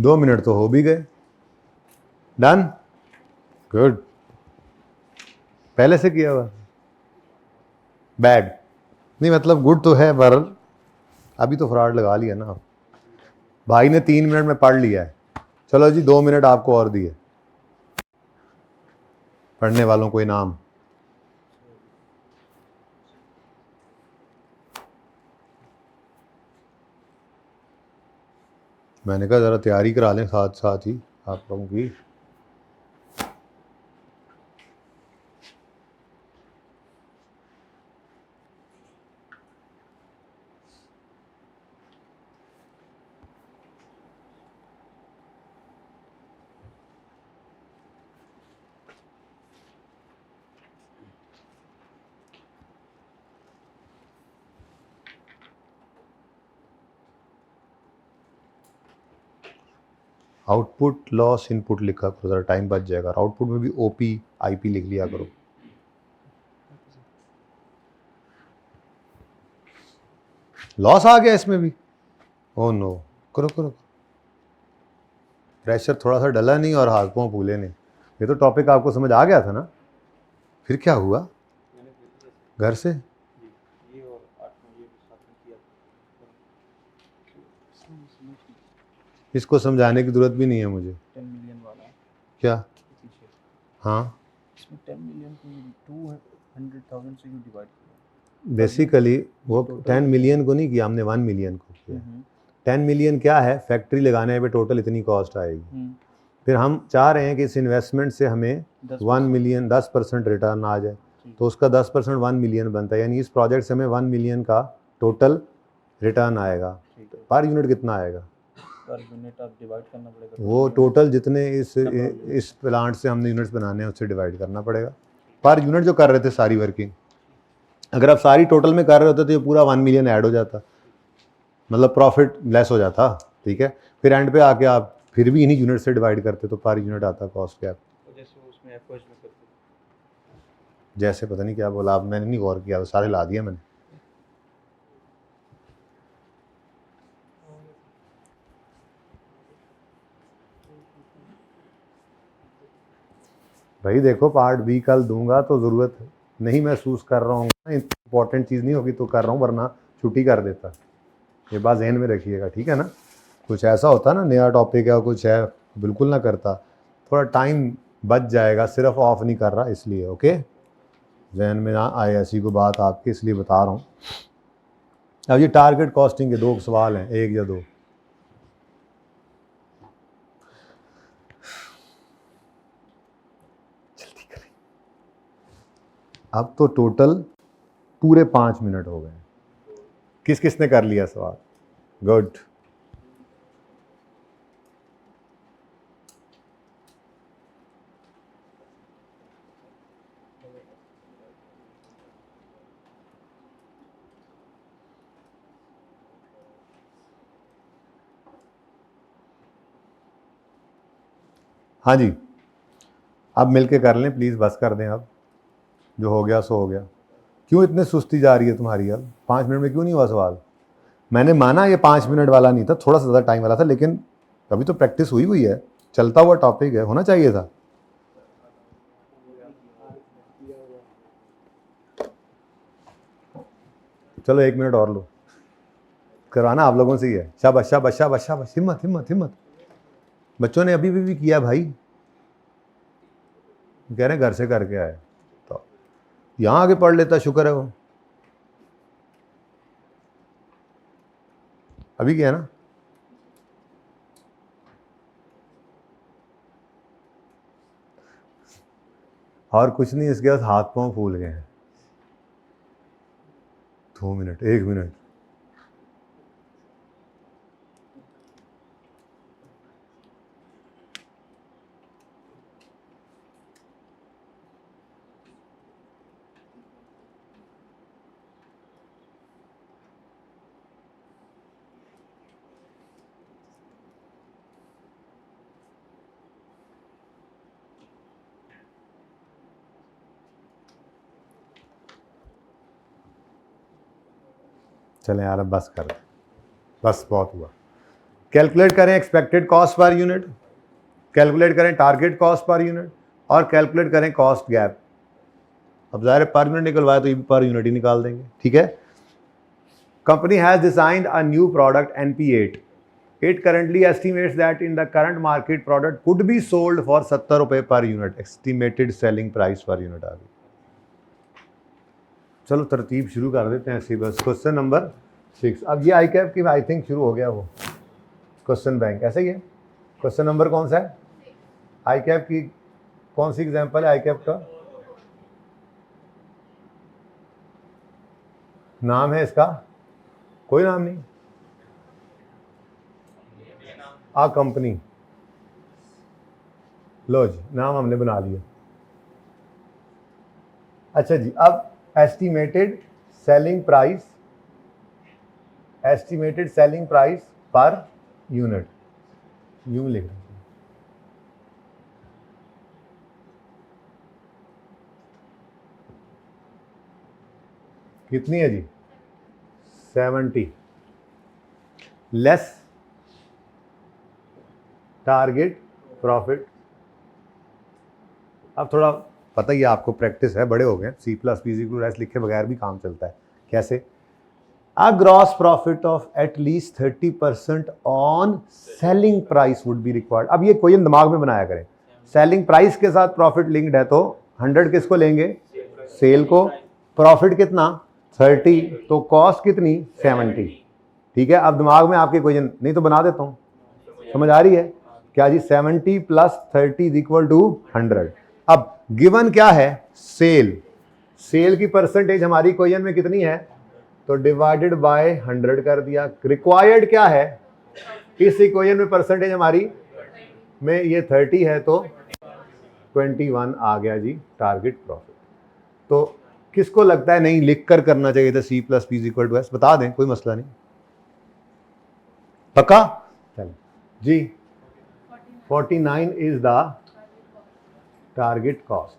2 मिनट तो हो भी गए। Done, good. पहले से किया हुआ बैड नहीं, मतलब गुड तो है, पर अभी तो फ्रॉड लगा लिया ना। भाई ने 3 मिनट में पढ़ लिया है। चलो जी 2 मिनट आपको और दिए, पढ़ने वालों को इनाम। मैंने कहा ज़रा तैयारी करा लें साथ साथ ही आप लोगों की। आउटपुट लॉस इनपुट लिखा करो, ज़रा टाइम बच जाएगा। आउटपुट में भी ओपी आईपी लिख लिया करो। लॉस आ गया इसमें भी, ओ नो। करो करो, प्रेशर थोड़ा सा डला नहीं और हाथ पाँव फूले नहीं। ये तो टॉपिक आपको समझ आ गया था ना, फिर क्या हुआ घर से? इसको समझाने की जरूरत भी नहीं है मुझे। 10 मिलियन वाला क्या? पीछे हाँ, इसमें 10 मिलियन को 200,000 से क्यों डिवाइड किया? बेसिकली वो 10 मिलियन को नहीं किया हमने, 1 मिलियन को किया। 10 मिलियन क्या है, फैक्ट्री लगाने पे टोटल इतनी कॉस्ट आएगी। फिर हम चाह रहे हैं कि इस इन्वेस्टमेंट से हमें 1 मिलियन 10% रिटर्न आ जाए, तो उसका 10% 1 मिलियन बनता है, यानी इस प्रोजेक्ट से हमें 1 मिलियन का टोटल रिटर्न आएगा। पर यूनिट कितना आएगा? पर यूनिट आप डिवाइड करना पड़ेगा। वो टोटल जितने इस प्लांट से हमने यूनिट्स बनाने हैं उससे डिवाइड करना पड़ेगा। पर यूनिट जो कर रहे थे सारी वर्किंग, अगर आप सारी टोटल में कर रहे होते तो ये पूरा 1 मिलियन ऐड हो जाता, मतलब प्रॉफिट लेस हो जाता। ठीक है, फिर एंड पे आके आप फिर भी इन्हीं यूनिट से डिवाइड करते तो पर यूनिट आता कॉस्ट क्या। जैसे उसमें एफओएस में करते, जैसे पता नहीं क्या बोला आप, मैंने नहीं गौर किया, सारे ला दिया मैंने। भाई देखो पार्ट बी कल दूंगा, तो ज़रूरत नहीं महसूस कर रहा हूँ, इंपॉर्टेंट चीज़ नहीं होगी तो कर रहा हूँ, वरना छुट्टी कर देता। ये बात जहन में रखिएगा, ठीक है ना। कुछ ऐसा होता ना, नया टॉपिक है कुछ है, बिल्कुल ना करता, थोड़ा टाइम बच जाएगा, सिर्फ ऑफ नहीं कर रहा इसलिए। ओके, जहन में ना आए ऐसी कोई बात आपकी, इसलिए बता रहा हूँ। अब ये टारगेट कॉस्टिंग के 2 सवाल हैं, 1 या 2। जल्दी करें, अब तो टोटल पूरे 5 मिनट हो गए। किस किसने कर लिया सवाल? गुड। हाँ जी, अब मिलके कर लें प्लीज़, बस कर दें अब, जो हो गया सो हो गया। क्यों इतने सुस्ती जा रही है तुम्हारी? अब 5 मिनट में क्यों नहीं हुआ सवाल? मैंने माना ये 5 मिनट वाला नहीं था, थोड़ा सा ज़्यादा टाइम वाला था, लेकिन अभी तो प्रैक्टिस हुई हुई है, चलता हुआ टॉपिक है, होना चाहिए था। चलो 1 मिनट और लो, करवाना आप लोगों से ही है। शाबाश शाबाश शाबाश शाबाश, हिम्मत हिम्मत हिम्मत। बच्चों ने अभी भी किया भाई, कह रहे हैं घर से करके आए, तो यहाँ आके पढ़ लेता, शुक्र है वो। अभी क्या है ना, और कुछ नहीं, इसके बाद हाथ पाँव फूल गए हैं। 2 मिनट, 1 मिनट। चलें यार, अब बस कर, बस बहुत हुआ। कैलकुलेट करें expected cost per unit, calculate करें टारगेट कॉस्ट पर यूनिट, और कैलकुलेट करें कॉस्ट गैप। अब ज़ाहिर है पर यूनिट निकलवाए तो ये पर यूनिट ही निकाल देंगे, ठीक है। Company has designed a new product NP8. It currently estimates that in the current market product could be sold for 70 रुपये per unit, estimated selling price per unit आ गई। चलो तरतीब शुरू कर देते हैं ऐसे बस। Question number 6। अब ये आई कैप की आई थिंक शुरू हो गया वो क्वेश्चन बैंक, ऐसा ही है। क्वेश्चन नंबर कौन सा है? आई कैप की कौन सी एग्जांपल है आई कैप का? नाम है इसका? कोई नाम नहीं। आ कंपनी, लो जी नाम हमने बना लिया। अच्छा जी, अब estimated selling price, estimated selling price per unit, यूं लिख रहे हैं। कितनी है जी? 70 लेस टारगेट प्रॉफिट। अब थोड़ा पता ही है आपको, प्रैक्टिस है, बड़े हो गए, C++ लिखे बगैर भी काम चलता है। कैसे? A gross profit of at least 30% on selling price would be required. अब ये क्वेश्चन दिमाग में बनाया करें। सेलिंग प्राइस के साथ प्रॉफिट लिंक्ड है तो 100 किसको लेंगे? सेल को। प्रॉफिट कितना? 30, तो कॉस्ट कितनी? 70। ठीक है, अब दिमाग में आपके क्वेश्चन नहीं तो बना देता हूँ, समझ आ रही है क्या जी? 70 + 30 = 100। अब गिवन क्या है? सेल। सेल की परसेंटेज हमारी क्वेश्चन में कितनी है? तो डिवाइडेड बाय 100 कर दिया। रिक्वायर्ड क्या है इस इक्वेशन में? परसेंटेज हमारी में ये 30 है तो 21 आ गया जी टारगेट प्रॉफिट। तो किसको लगता है नहीं लिख कर करना चाहिए था C+P = S? बता दें, कोई मसला नहीं। पक्का? चलो जी, 49 इज द टारगेट कॉस्ट।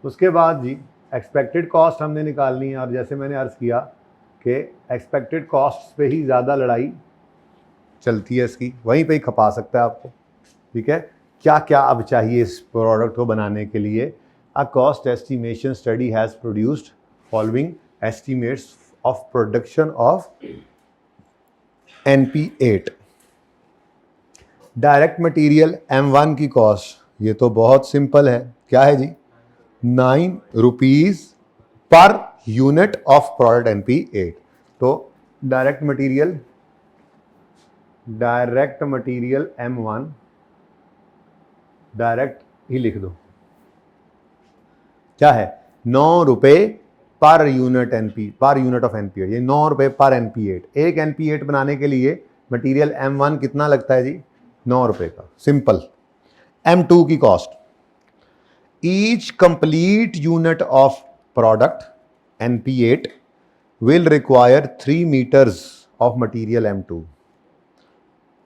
उसके बाद जी एक्सपेक्टेड कॉस्ट हमने निकालनी है, और जैसे मैंने अर्ज किया कि एक्सपेक्टेड कॉस्ट पे ही ज़्यादा लड़ाई चलती है इसकी, वहीं पे ही खपा सकता है आपको। ठीक है, क्या क्या अब चाहिए इस प्रोडक्ट को बनाने के लिए? A cost estimation study has produced following estimates of production of NP8। Direct material M1 की कॉस्ट, ये तो बहुत सिंपल है, क्या है जी? 9 rupees per unit of product NP8। तो डायरेक्ट मटेरियल M1, डायरेक्ट ही लिख दो, क्या है? 9 रुपये पर यूनिट ऑफ NP8। ये 9 रुपये पर NP8। एक NP8 बनाने के लिए मटेरियल M1 कितना लगता है जी? 9 रुपये का। सिंपल। M2 की cost, each complete unit of product NP8 will require 3 meters of material M2,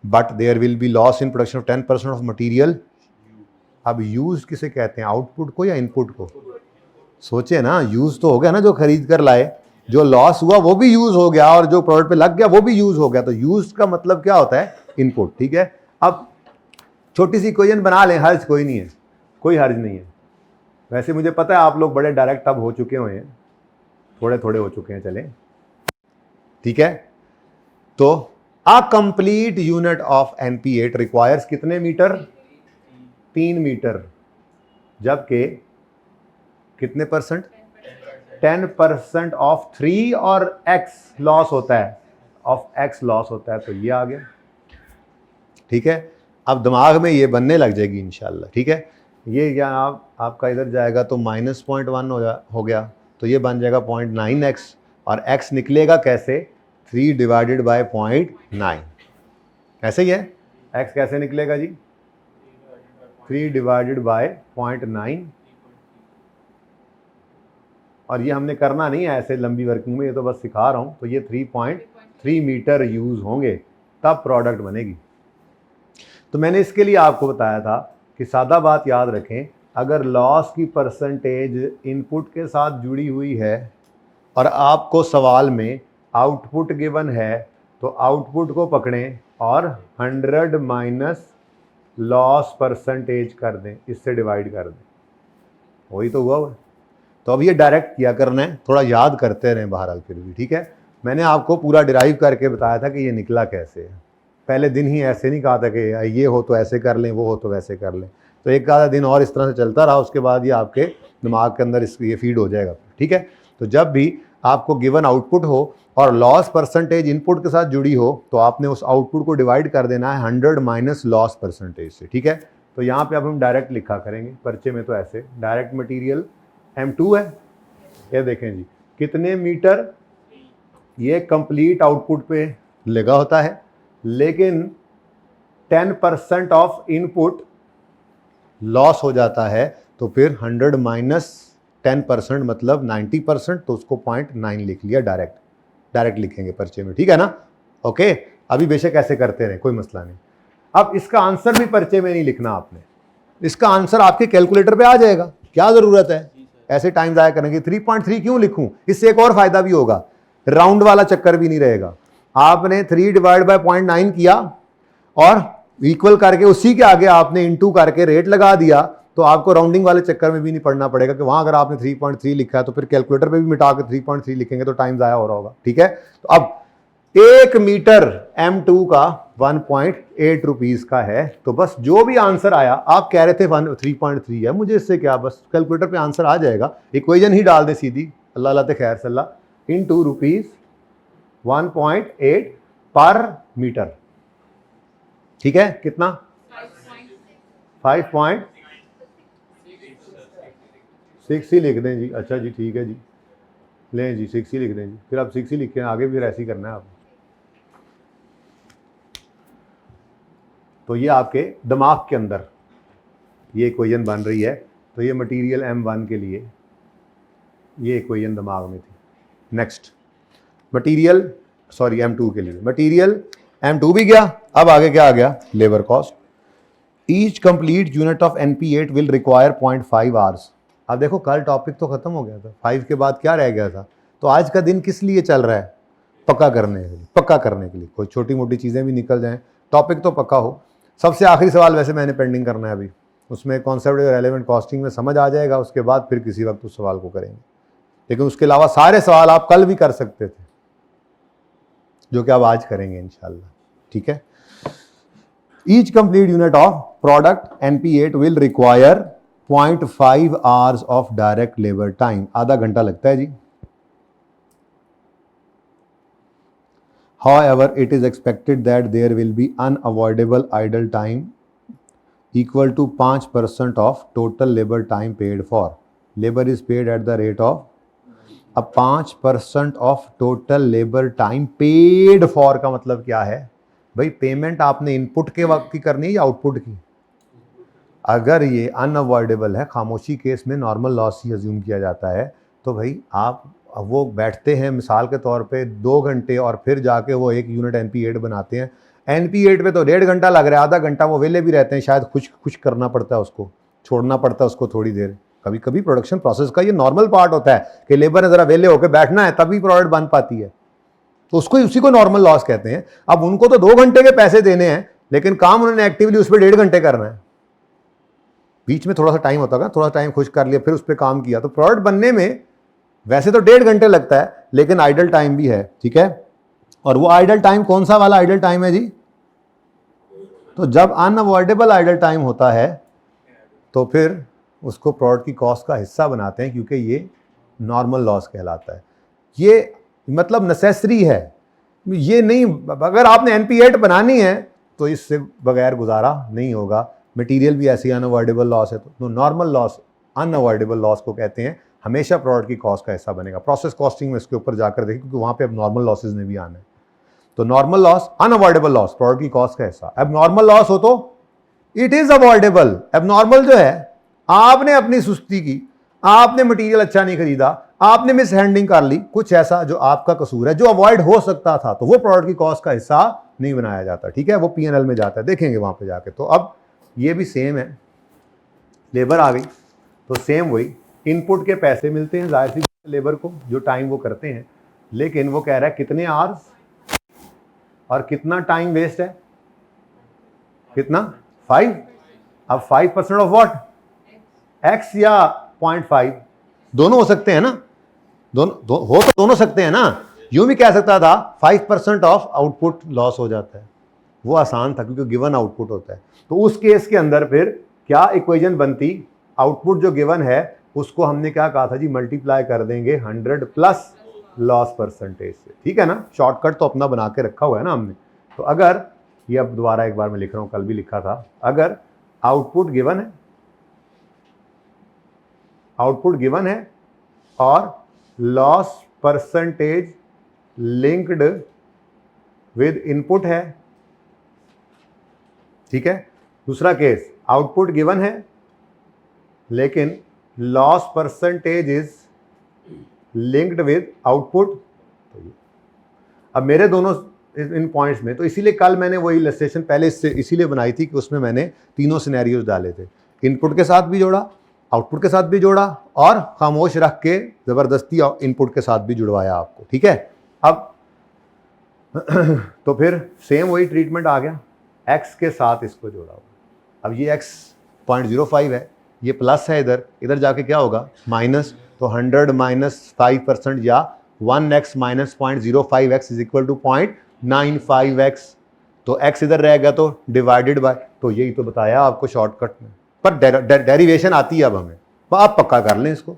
but there will be loss in production of 10% of material। अब यूज किसे कहते हैं? आउटपुट को या इनपुट को? सोचे ना, यूज तो हो गया ना, जो खरीद कर लाए, जो लॉस हुआ वो भी यूज हो गया, और जो प्रोडक्ट पे लग गया वो भी यूज हो गया। तो यूज का मतलब क्या होता है? इनपुट। ठीक है, अब छोटी सी इक्वेशन बना लें, हर्ज कोई नहीं है, कोई हर्ज नहीं है। वैसे मुझे पता है आप लोग बड़े डायरेक्ट अब हो चुके हुए हैं, थोड़े थोड़े हो चुके हैं, चले ठीक है। तो a complete unit of NP8 requires कितने मीटर? 3 मीटर। जबकि कितने परसेंट? 10% ऑफ 3 और x लॉस होता है, ऑफ x लॉस होता है, तो ये आ गया। ठीक है, अब दिमाग में ये बनने लग जाएगी इंशाल्लाह। ठीक है, ये क्या आपका इधर जाएगा तो -0.1 हो गया, तो ये बन जाएगा 0.9x, और x निकलेगा कैसे? 3 डिवाइडेड बाय 0.9। ऐसे ही है, x कैसे निकलेगा जी? 3 डिवाइडेड बाय 0.9। और ये हमने करना नहीं है ऐसे लंबी वर्किंग में, ये तो बस सिखा रहा हूँ। तो ये 3.3 मीटर यूज़ होंगे तब प्रोडक्ट बनेगी। तो मैंने इसके लिए आपको बताया था कि सादा बात याद रखें, अगर लॉस की परसेंटेज इनपुट के साथ जुड़ी हुई है और आपको सवाल में आउटपुट गिवन है तो आउटपुट को पकड़ें और 100 माइनस लॉस परसेंटेज कर दें, इससे डिवाइड कर दें, वही तो हुआ हुआ। तो अब ये डायरेक्ट किया करना है, थोड़ा याद करते रहें बहरहाल फिर भी, ठीक है। मैंने आपको पूरा डिराइव करके बताया था कि ये निकला कैसे है। पहले दिन ही ऐसे नहीं कहा था कि ये हो तो ऐसे कर लें, वो हो तो वैसे कर लें। तो एक आधा दिन और इस तरह से चलता रहा, उसके बाद ये आपके दिमाग के अंदर ये फीड हो जाएगा, ठीक है। तो जब भी आपको गिवन आउटपुट हो और लॉस परसेंटेज इनपुट के साथ जुड़ी हो तो आपने उस आउटपुट को डिवाइड कर देना है 100 माइनस लॉस परसेंटेज से, ठीक है। तो यहाँ पे अब हम डायरेक्ट लिखा करेंगे, पर्चे में तो ऐसे डायरेक्ट मटेरियल M2 है। ये देखें जी कितने मीटर, ये कंप्लीट आउटपुट पे लगा होता है, लेकिन 10% ऑफ इनपुट लॉस हो जाता है, तो फिर 100 माइनस 10% मतलब 90%, तो उसको 0.9 लिख लिया, डायरेक्ट लिखेंगे पर्चे में, ठीक है ना। ओके, अभी बेशक ऐसे करते रहे, कोई मसला नहीं। अब इसका आंसर भी पर्चे में नहीं लिखना आपने, इसका आंसर आपके कैलकुलेटर पे आ जाएगा, क्या ज़रूरत है ऐसे टाइम ज़ाया करने की। 3.3 क्यों लिखूं, इससे एक और फायदा भी होगा, राउंड वाला चक्कर भी नहीं रहेगा। आपने 3 डिवाइड बाय 0.9 किया और इक्वल करके उसी के आगे आपने इनटू करके रेट लगा दिया, तो आपको राउंडिंग वाले चक्कर में भी नहीं पड़ना पड़ेगा कि वहां अगर आपने 3.3 लिखा है तो फिर कैलकुलेटर पे भी मिटा के 3.3 लिखेंगे तो टाइम ज़ाया हो रहा होगा, ठीक है। तो अब 1 मीटर M2 का 1.8 रुपीज़ का है, तो बस जो भी आंसर आया, आप कह रहे थे 3.3 है, मुझे इससे क्या, बस कैलकुलेटर पे आंसर आ जाएगा, इक्वेशन ही डाल दे सीधी, अल्लाह अल्लाह ते खैर सल्ला, इन ₹2 1.8 पर मीटर, ठीक है। कितना 5.6 ही लिख दें जी, अच्छा जी ठीक है जी, लें जी 6 ही लिख दें जी, फिर आप 6 ही लिखें, आगे फिर ऐसे ही करना है आप। तो ये आपके दिमाग के अंदर ये इक्वेशन बन रही है, तो ये मटेरियल M1 के लिए ये इक्वेशन दिमाग में थी। नेक्स्ट मटेरियल M2 के लिए, मटेरियल M2 भी गया, अब आगे क्या आ गया, labour cost. Each complete unit of NP8 will require 0.5 hours. अब देखो कल टॉपिक तो खत्म हो गया था, 5 के बाद क्या रह गया था, तो आज का दिन किस लिए चल रहा है, पक्का करने के लिए, कोई छोटी मोटी चीज़ें भी निकल जाएं, टॉपिक तो पक्का हो। सबसे आखिरी सवाल वैसे मैंने पेंडिंग करना है अभी, उसमें कॉन्सेप्ट रेलेवेंट कॉस्टिंग में समझ आ जाएगा, उसके बाद फिर किसी वक्त उस सवाल को करेंगे, लेकिन उसके अलावा सारे सवाल आप कल भी कर सकते थे, जो कि आप आज करेंगे इंशाल्लाह, ठीक है। Each complete unit of product NP8 will require 0.5 hours of direct labour time, आधा घंटा लगता है जी। However, it is expected that there will be unavoidable idle time equal to 5% of total labor time paid for. Labor is paid at the rate of, अब 5% of total labor time paid for का मतलब क्या है भाई, payment आपने input के वक्त की करनी है या आउटपुट की। अगर ये अनअवॉइडेबल है, खामोशी केस में नॉर्मल लॉस ही अज्यूम किया जाता है, तो भाई आप वो बैठते हैं मिसाल के तौर पे 2 घंटे और फिर जाके वो 1 यूनिट NP8 बनाते हैं, NP8 पे तो 1.5 घंटा लग रहा है, आधा घंटा वो वेले भी रहते हैं, शायद कुछ करना पड़ता है, उसको छोड़ना पड़ता है उसको थोड़ी देर। कभी कभी प्रोडक्शन प्रोसेस का ये नॉर्मल पार्ट होता है कि लेबर ने ज़रा वेले होकर बैठना है तभी प्रोडक्ट बन पाती है, तो उसी को नॉर्मल लॉस कहते हैं। अब उनको तो 2 घंटे के पैसे देने हैं, लेकिन काम उन्होंने एक्टिवली उस पर 1.5 घंटे करना है, बीच में थोड़ा सा टाइम होता है, थोड़ा टाइम खुश कर लिया, फिर उस पर काम किया, तो प्रोडक्ट बनने में वैसे तो 1.5 घंटे लगता है, लेकिन आइडल टाइम भी है, ठीक है। और वो आइडल टाइम कौन सा वाला आइडल टाइम है जी, तो जब अनअवॉइडेबल आइडल टाइम होता है तो फिर उसको प्रोडक्ट की कॉस्ट का हिस्सा बनाते हैं, क्योंकि ये नॉर्मल लॉस कहलाता है। ये मतलब नेसेसरी है, ये नहीं, अगर आपने NP8 बनानी है तो इससे बगैर गुजारा नहीं होगा। मटेरियल भी ऐसी अनअवॉइडेबल लॉस है, तो नॉर्मल लॉस अनअवॉइडेबल लॉस को कहते हैं, हमेशा प्रोडक्ट की कॉस्ट का हिस्सा बनेगा। प्रोसेस कॉस्टिंग में इसके ऊपर जाकर देखिए, क्योंकि वहाँ पे अब नॉर्मल लॉसेज में भी आना है। तो normal loss unavoidable loss product की कॉस्ट का हिस्सा, अब नॉर्मल लॉस हो तो इट इज अवॉइडेबल। अब नॉर्मल जो है, आपने अपनी सुस्ती की, आपने मटेरियल अच्छा नहीं खरीदा, आपने मिस हैंडलिंग कर ली, कुछ ऐसा जो आपका कसूर है, जो अवॉइड हो सकता था, तो वो प्रोडक्ट की कॉस्ट का हिस्सा नहीं बनाया जाता, ठीक है, वो P&L में जाता है, देखेंगे वहां पे जाके। तो अब ये भी सेम है, लेबर आ गई तो सेम वही, इनपुट के पैसे मिलते हैं जाहिर सी लेबर को, जो टाइम वो करते हैं, लेकिन वो कह रहा है कितने आवर्स और कितना टाइम वेस्ट है, कितना 5। अब 5% ऑफ व्हाट, x या 0.5, दोनों हो सकते हैं ना, दोनों सकते हैं ना। यूं भी कह सकता था 5% ऑफ आउटपुट लॉस हो जाता है, वो आसान था क्योंकि गिवन आउटपुट होता है। तो उस केस के अंदर फिर क्या इक्वेशन बनती, आउटपुट जो गिवन है उसको हमने क्या कहा था जी, मल्टीप्लाई कर देंगे 100 प्लस लॉस परसेंटेज से, ठीक है ना। शॉर्टकट तो अपना बना के रखा हुआ है ना हमने। तो अगर ये अब दोबारा एक बार मैं लिख रहा हूं, कल भी लिखा था, अगर आउटपुट गिवन है, आउटपुट गिवन है और loss percentage linked with input है, ठीक है। दूसरा केस, आउटपुट गिवन है लेकिन loss percentage is linked with output. अब मेरे दोनों इन पॉइंट्स में, तो इसीलिए कल मैंने वो इलस्ट्रेशन पहले इससे इसीलिए बनाई थी कि उसमें मैंने तीनों सिनेरियोज डाले थे, इनपुट के साथ भी जोड़ा, आउटपुट के साथ भी जोड़ा और खामोश रख के ज़बरदस्ती इनपुट के साथ भी जुड़वाया आपको, ठीक है। अब तो फिर सेम वही ट्रीटमेंट आ गया, x के साथ इसको जोड़ा होगा। अब ये x 0.05 है, ये प्लस है, इधर जाके क्या होगा माइनस, तो 100 माइनस 5% या 1x minus 0.05x is equal to 0.95x। तो x इधर रहेगा तो डिवाइडेड बाय, तो यही तो बताया आपको शॉर्टकट में, पर डेरिवेशन आती है अब हमें, तो आप पक्का कर लें इसको,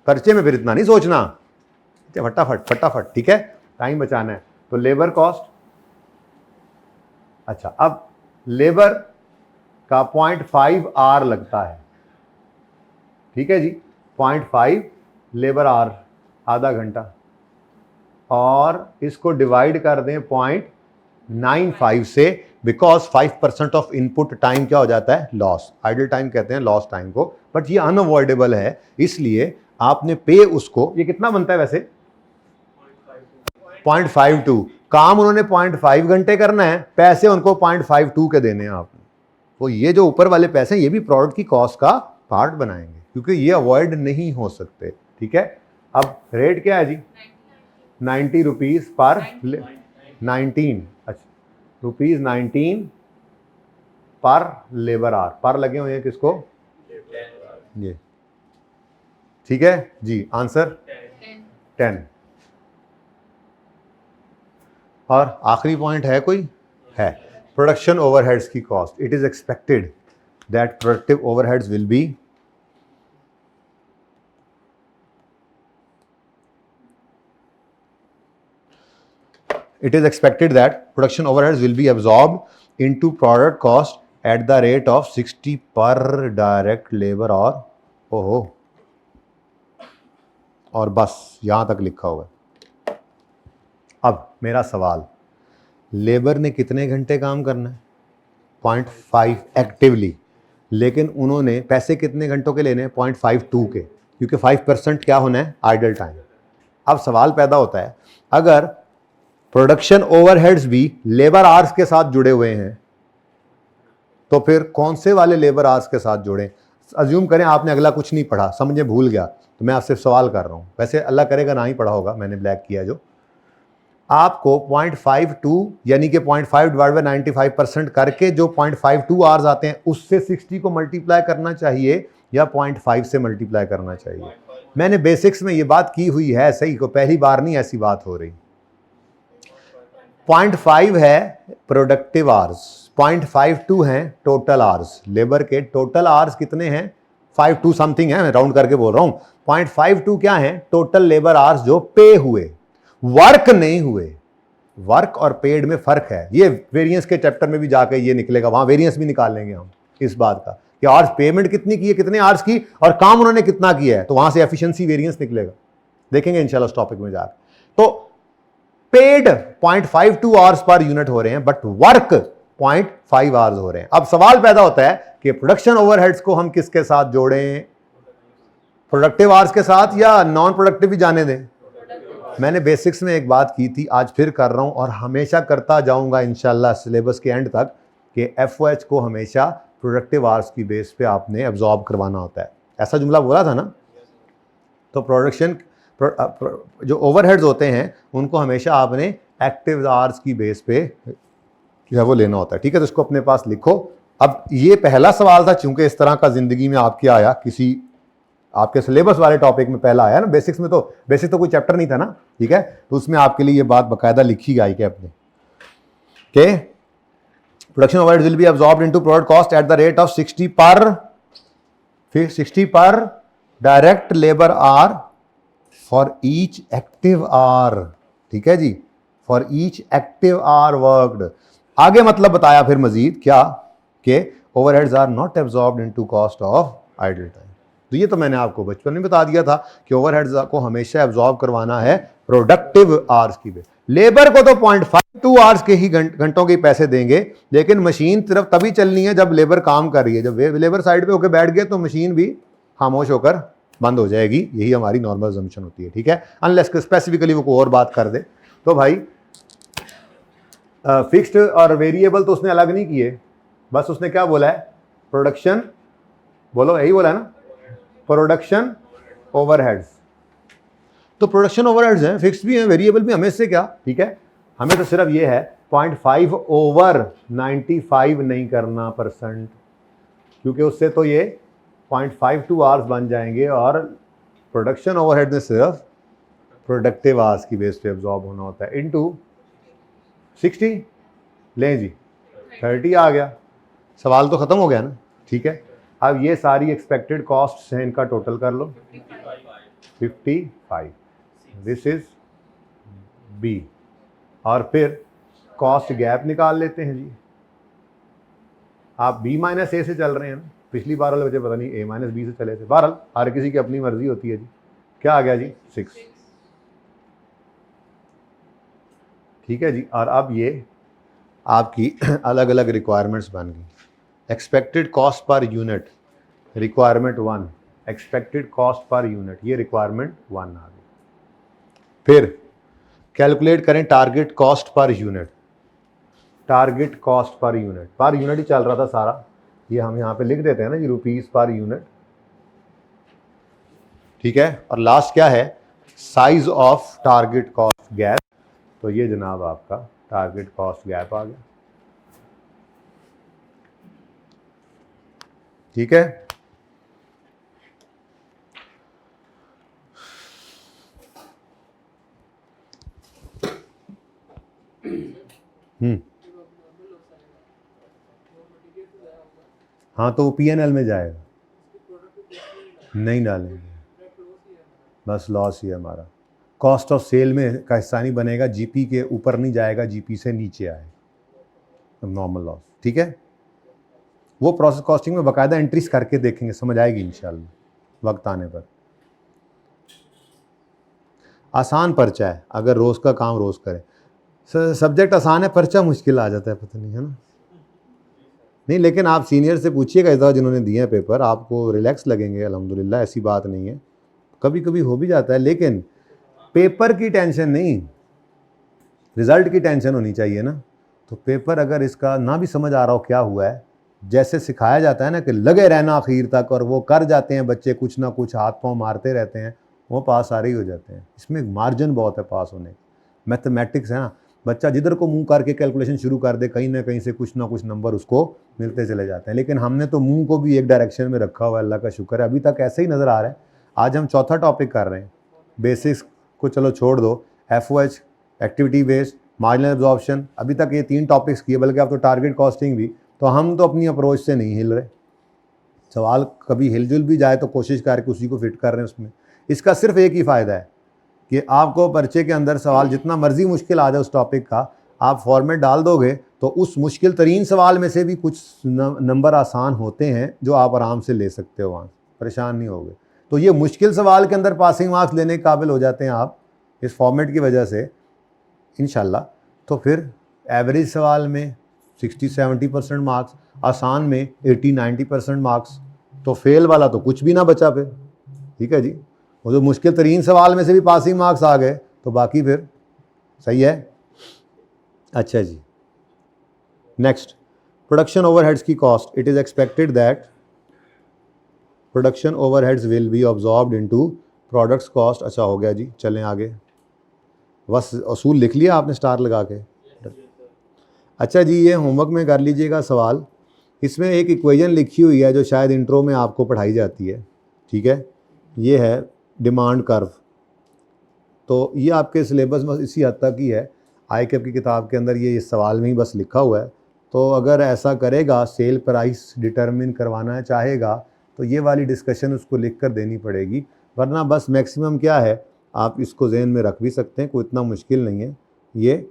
खर्चे में फिर इतना नहीं सोचना, फटाफट, ठीक है, टाइम बचाना है। तो लेबर कॉस्ट, अच्छा अब लेबर का 0.5 आर लगता है, ठीक है जी, 0.5 लेबर आर, आधा घंटा, और इसको डिवाइड कर दें 0.95 से, बिकॉज 5% ऑफ इनपुट टाइम क्या हो जाता है, लॉस, आइडल टाइम कहते हैं लॉस टाइम को, बट ये अनअवॉइडेबल है, इसलिए आपने पे उसको, ये कितना बनता है वैसे 0.52, काम उन्होंने 0.5 घंटे करना है, पैसे उनको 0.52 के देने हैं आपने। तो ये जो ऊपर वाले पैसे हैं ये भी प्रोडक्ट की कॉस्ट का पार्ट बनाएंगे, क्योंकि ये अवॉइड नहीं हो सकते, ठीक है। अब रेट क्या है जी, 90 रुपीज़ पर 19, अच्छा रुपीज़ 19 पर लेबर आवर, पर लगे हुए हैं किसको, ये, ठीक है जी, आंसर 10। और आखिरी पॉइंट है कोई, है प्रोडक्शन ओवरहेड्स की cost. It is expected that productive overheads will B, it is expected that production overheads will be absorbed into product cost at the rate of 60 per direct labor or ओहो, और बस यहां तक लिखा हुआ है। अब मेरा सवाल, लेबर ने कितने घंटे काम करना है, 0.5 एक्टिवली, लेकिन उन्होंने पैसे कितने घंटों के लेने हैं, 0.52 के, क्योंकि 5% क्या होना है, आइडल टाइम। अब सवाल पैदा होता है, अगर प्रोडक्शन ओवरहेड्स भी लेबर आवर्स के साथ जुड़े हुए हैं तो फिर कौन से वाले लेबर आवर्स के साथ जोड़ें। अज्यूम करें आपने अगला कुछ नहीं पढ़ा, समझे भूल गया, तो मैं आपसे सवाल कर रहा हूं, वैसे अल्लाह करेगा ना ही पढ़ा होगा, मैंने ब्लैक किया जो, आपको 0.52 यानी कि 0.5 डिवाइड बाय 95% करके जो 0.52 आवर्स आते हैं उससे 60 को मल्टीप्लाई करना चाहिए या 0.5 से मल्टीप्लाई करना चाहिए। मैंने बेसिक्स में ये बात की हुई है, सही को पहली बार नहीं ऐसी बात हो रही। 0.5 है प्रोडक्टिव आवर्स, 0.52 हैं टोटल आवर्स, लेबर के टोटल आवर्स कितने हैं, 52 समथिंग है, मैं राउंड करके बोल रहा हूं। 0.52 क्या है, टोटल लेबर आवर्स जो पे हुए, वर्क नहीं हुए। वर्क और पेड में फर्क है, ये वेरिएंस के चैप्टर में भी जाकर ये निकलेगा, वहां वेरिएंस भी निकाल लेंगे हम इस बात का कि आवर्स पेमेंट कितनी की है, कितने आवर्स की, और काम उन्होंने कितना किया है, तो वहां से एफिशिएंसी वेरिएंस निकलेगा, देखेंगे इंशाल्लाह उस टॉपिक में जाकर। तो पेड 0.52 आवर्स पर यूनिट हो रहे हैं, बट वर्क 0.5 आवर्स हो रहे हैं। अब सवाल पैदा होता है कि प्रोडक्शन ओवरहेड्स को हम किसके साथ जोड़ें, प्रोडक्टिव आवर्स के साथ या नॉन प्रोडक्टिव भी जाने दें। मैंने बेसिक्स में एक बात की थी, आज फिर कर रहा हूं और हमेशा करता जाऊंगा इंशाल्लाह सिलेबस के एंड तक, कि एफओएच को हमेशा प्रोडक्टिव आवर्स की बेस पे आपने एब्जॉर्ब करवाना होता है, ऐसा जुमला बोला था ना। तो प्रोडक्शन जो ओवरहेड्स होते हैं उनको हमेशा आपने एक्टिव आवर्स की बेस पे जो है वो लेना होता है, ठीक है। तो इसको अपने पास लिखो। अब ये पहला सवाल था, चूंकि इस तरह का जिंदगी में आपके आया, किसी आपके सिलेबस वाले टॉपिक में पहला आया ना, बेसिक्स में तो बेसिक तो कोई चैप्टर नहीं था ना, ठीक है। तो उसमें आपके लिए ये बात बाकायदा लिखी गई कि अपने के production overheads will be absorbed into product cost at the rate of 60 per direct labour hour for each active hour, ठीक है जी, for each active hour worked. आगे मतलब बताया फिर मजीद क्या कि overheads are not absorbed into cost of idle time. तो ये तो मैंने आपको बचपन में बता दिया था कि ओवरहेड्स को हमेशा एब्सॉर्ब करवाना है प्रोडक्टिव आवर्स की बेस। लेबर को तो 0.52 आवर्स के ही घंटों के पैसे देंगे, लेकिन मशीन सिर्फ तभी चलनी है जब लेबर काम कर रही है। जब लेबर साइड पे होकर बैठ गए तो मशीन भी खामोश होकर बंद हो जाएगी। यही हमारी नॉर्मल असम्पशन होती है, ठीक है, अनलेस स्पेसिफिकली वो कोई और बात कर दे। तो भाई फिक्स्ड और वेरिएबल तो उसने अलग नहीं किए, बस उसने क्या बोला है, प्रोडक्शन, बोलो यही बोला है ना, प्रोडक्शन ओवरहेड्स। तो प्रोडक्शन ओवरहेड्स हैं, फिक्स्ड भी हैं, वेरिएबल भी, हमें इससे क्या, ठीक है। हमें तो सिर्फ ये है 0.5 ओवर 95 नहीं करना %, क्योंकि उससे तो ये 0.52 आवर्स बन जाएंगे और प्रोडक्शन ओवरहेड में सिर्फ प्रोडक्टिव आवर्स की बेस पे एब्जॉर्ब होना होता है इनटू 60। लें जी 30 आ गया, सवाल तो ख़त्म हो गया ना, ठीक है। अब ये सारी एक्सपेक्टेड कॉस्ट हैं, इनका टोटल कर लो 55, दिस इज बी। और फिर कॉस्ट गैप निकाल लेते हैं जी। आप B माइनस ए से चल रहे हैं ना, पिछली बार वाले बच्चे पता नहीं A माइनस बी से चले थे। बहरहाल हर किसी की अपनी मर्जी होती है जी। क्या आ गया जी 6, ठीक है जी। और अब ये आपकी अलग अलग रिक्वायरमेंट्स बन गई। Expected cost per unit requirement 1, expected cost per unit ये रिक्वायरमेंट 1 आ गई। फिर कैलकुलेट करें target cost per unit, target cost per unit ही चल रहा था सारा, ये हम यहाँ पे लिख देते हैं ना जी, रुपीस पर यूनिट, ठीक है। और लास्ट क्या है, size of target cost gap. तो ये जनाब आपका टारगेट कॉस्ट गैप आ गया, ठीक है। हाँ तो वो P&L में जाएगा, नहीं डालेंगे, बस लॉस ही है हमारा। कॉस्ट ऑफ सेल में का हिस्सा नहीं बनेगा, जीपी के ऊपर नहीं जाएगा, जीपी से नीचे आए, नॉर्मल लॉस, ठीक है। वो प्रोसेस कॉस्टिंग में बाकायदा एंट्रीज करके देखेंगे, समझ आएगी इंशाल्लाह वक्त आने पर। आसान पर्चा है, अगर रोज़ का काम रोज़ करें। सब्जेक्ट आसान है, पर्चा मुश्किल आ जाता है, पता नहीं है ना। नहीं लेकिन आप सीनियर से पूछिएगा इस दफ़ा जिन्होंने दिए हैं पेपर, आपको रिलैक्स लगेंगे अल्हम्दुलिल्लाह, ऐसी बात नहीं है। कभी कभी हो भी जाता है, लेकिन पेपर की टेंशन नहीं, रिज़ल्ट की टेंशन होनी चाहिए ना। तो पेपर अगर इसका ना भी समझ आ रहा हो क्या हुआ है, जैसे सिखाया जाता है ना कि लगे रहना आखिर तक, और वो कर जाते हैं बच्चे, कुछ ना कुछ हाथ पाँव मारते रहते हैं, वो पास सारे ही हो जाते हैं। इसमें मार्जिन बहुत है पास होने का, मैथमेटिक्स है ना। बच्चा जिधर को मुंह करके कैलकुलेशन शुरू कर दे, कहीं ना कहीं से कुछ ना कुछ नंबर उसको मिलते चले जाते हैं। लेकिन हमने तो मुंह को भी एक डायरेक्शन में रखा हुआ है, अल्लाह का शुक्र है, अभी तक ऐसे ही नज़र आ रहा है। आज हम चौथा टॉपिक कर रहे हैं, बेसिक्स को चलो छोड़ दो, FOH, activity based, marginal absorption, अभी तक ये 3 टॉपिक्स किए, बल्कि अब तो टारगेट कॉस्टिंग भी। तो हम तो अपनी अप्रोच से नहीं हिल रहे, सवाल कभी हिलजुल भी जाए तो कोशिश करके उसी को फिट कर रहे हैं उसमें। इसका सिर्फ एक ही फ़ायदा है कि आपको पर्चे के अंदर सवाल जितना मर्जी मुश्किल आ जाए उस टॉपिक का, आप फॉर्मेट डाल दोगे तो उस मुश्किल तरीन सवाल में से भी कुछ नंबर आसान होते हैं जो आप आराम से ले सकते हो, वहाँ परेशान नहीं होगे। तो ये मुश्किल सवाल के अंदर पासिंग मार्क्स लेने के काबिल हो जाते हैं आप इस फॉर्मेट की वजह से इंशाल्लाह। तो फिर एवरेज सवाल में 60-70% मार्क्स, आसान में 80-90% मार्क्स, तो फेल वाला तो कुछ भी ना बचा फिर, ठीक है जी। वो जो मुश्किल तरीन सवाल में से भी पासिंग मार्क्स आ गए तो बाकी फिर सही है। अच्छा जी, नेक्स्ट, प्रोडक्शन ओवरहेड्स की cost. It is expected that production overheads will be absorbed into products cost, अच्छा हो गया जी, चलें आगे। बस असूल लिख लिया आपने स्टार लगा के। अच्छा जी, ये होमवर्क में कर लीजिएगा सवाल। इसमें एक इक्वेशन लिखी हुई है जो शायद इंट्रो में आपको पढ़ाई जाती है, ठीक है। ये है डिमांड कर्व। तो ये आपके सिलेबस में इसी हद तक ही है, ICAP की किताब के अंदर ये इस सवाल में ही बस लिखा हुआ है। तो अगर ऐसा करेगा, सेल प्राइस डिटरमिन करवाना चाहेगा, तो ये वाली डिस्कशन उसको लिख कर देनी पड़ेगी, वरना बस मैक्सिमम क्या है, आप इसको जहन में रख भी सकते हैं, कोई इतना मुश्किल नहीं है। ये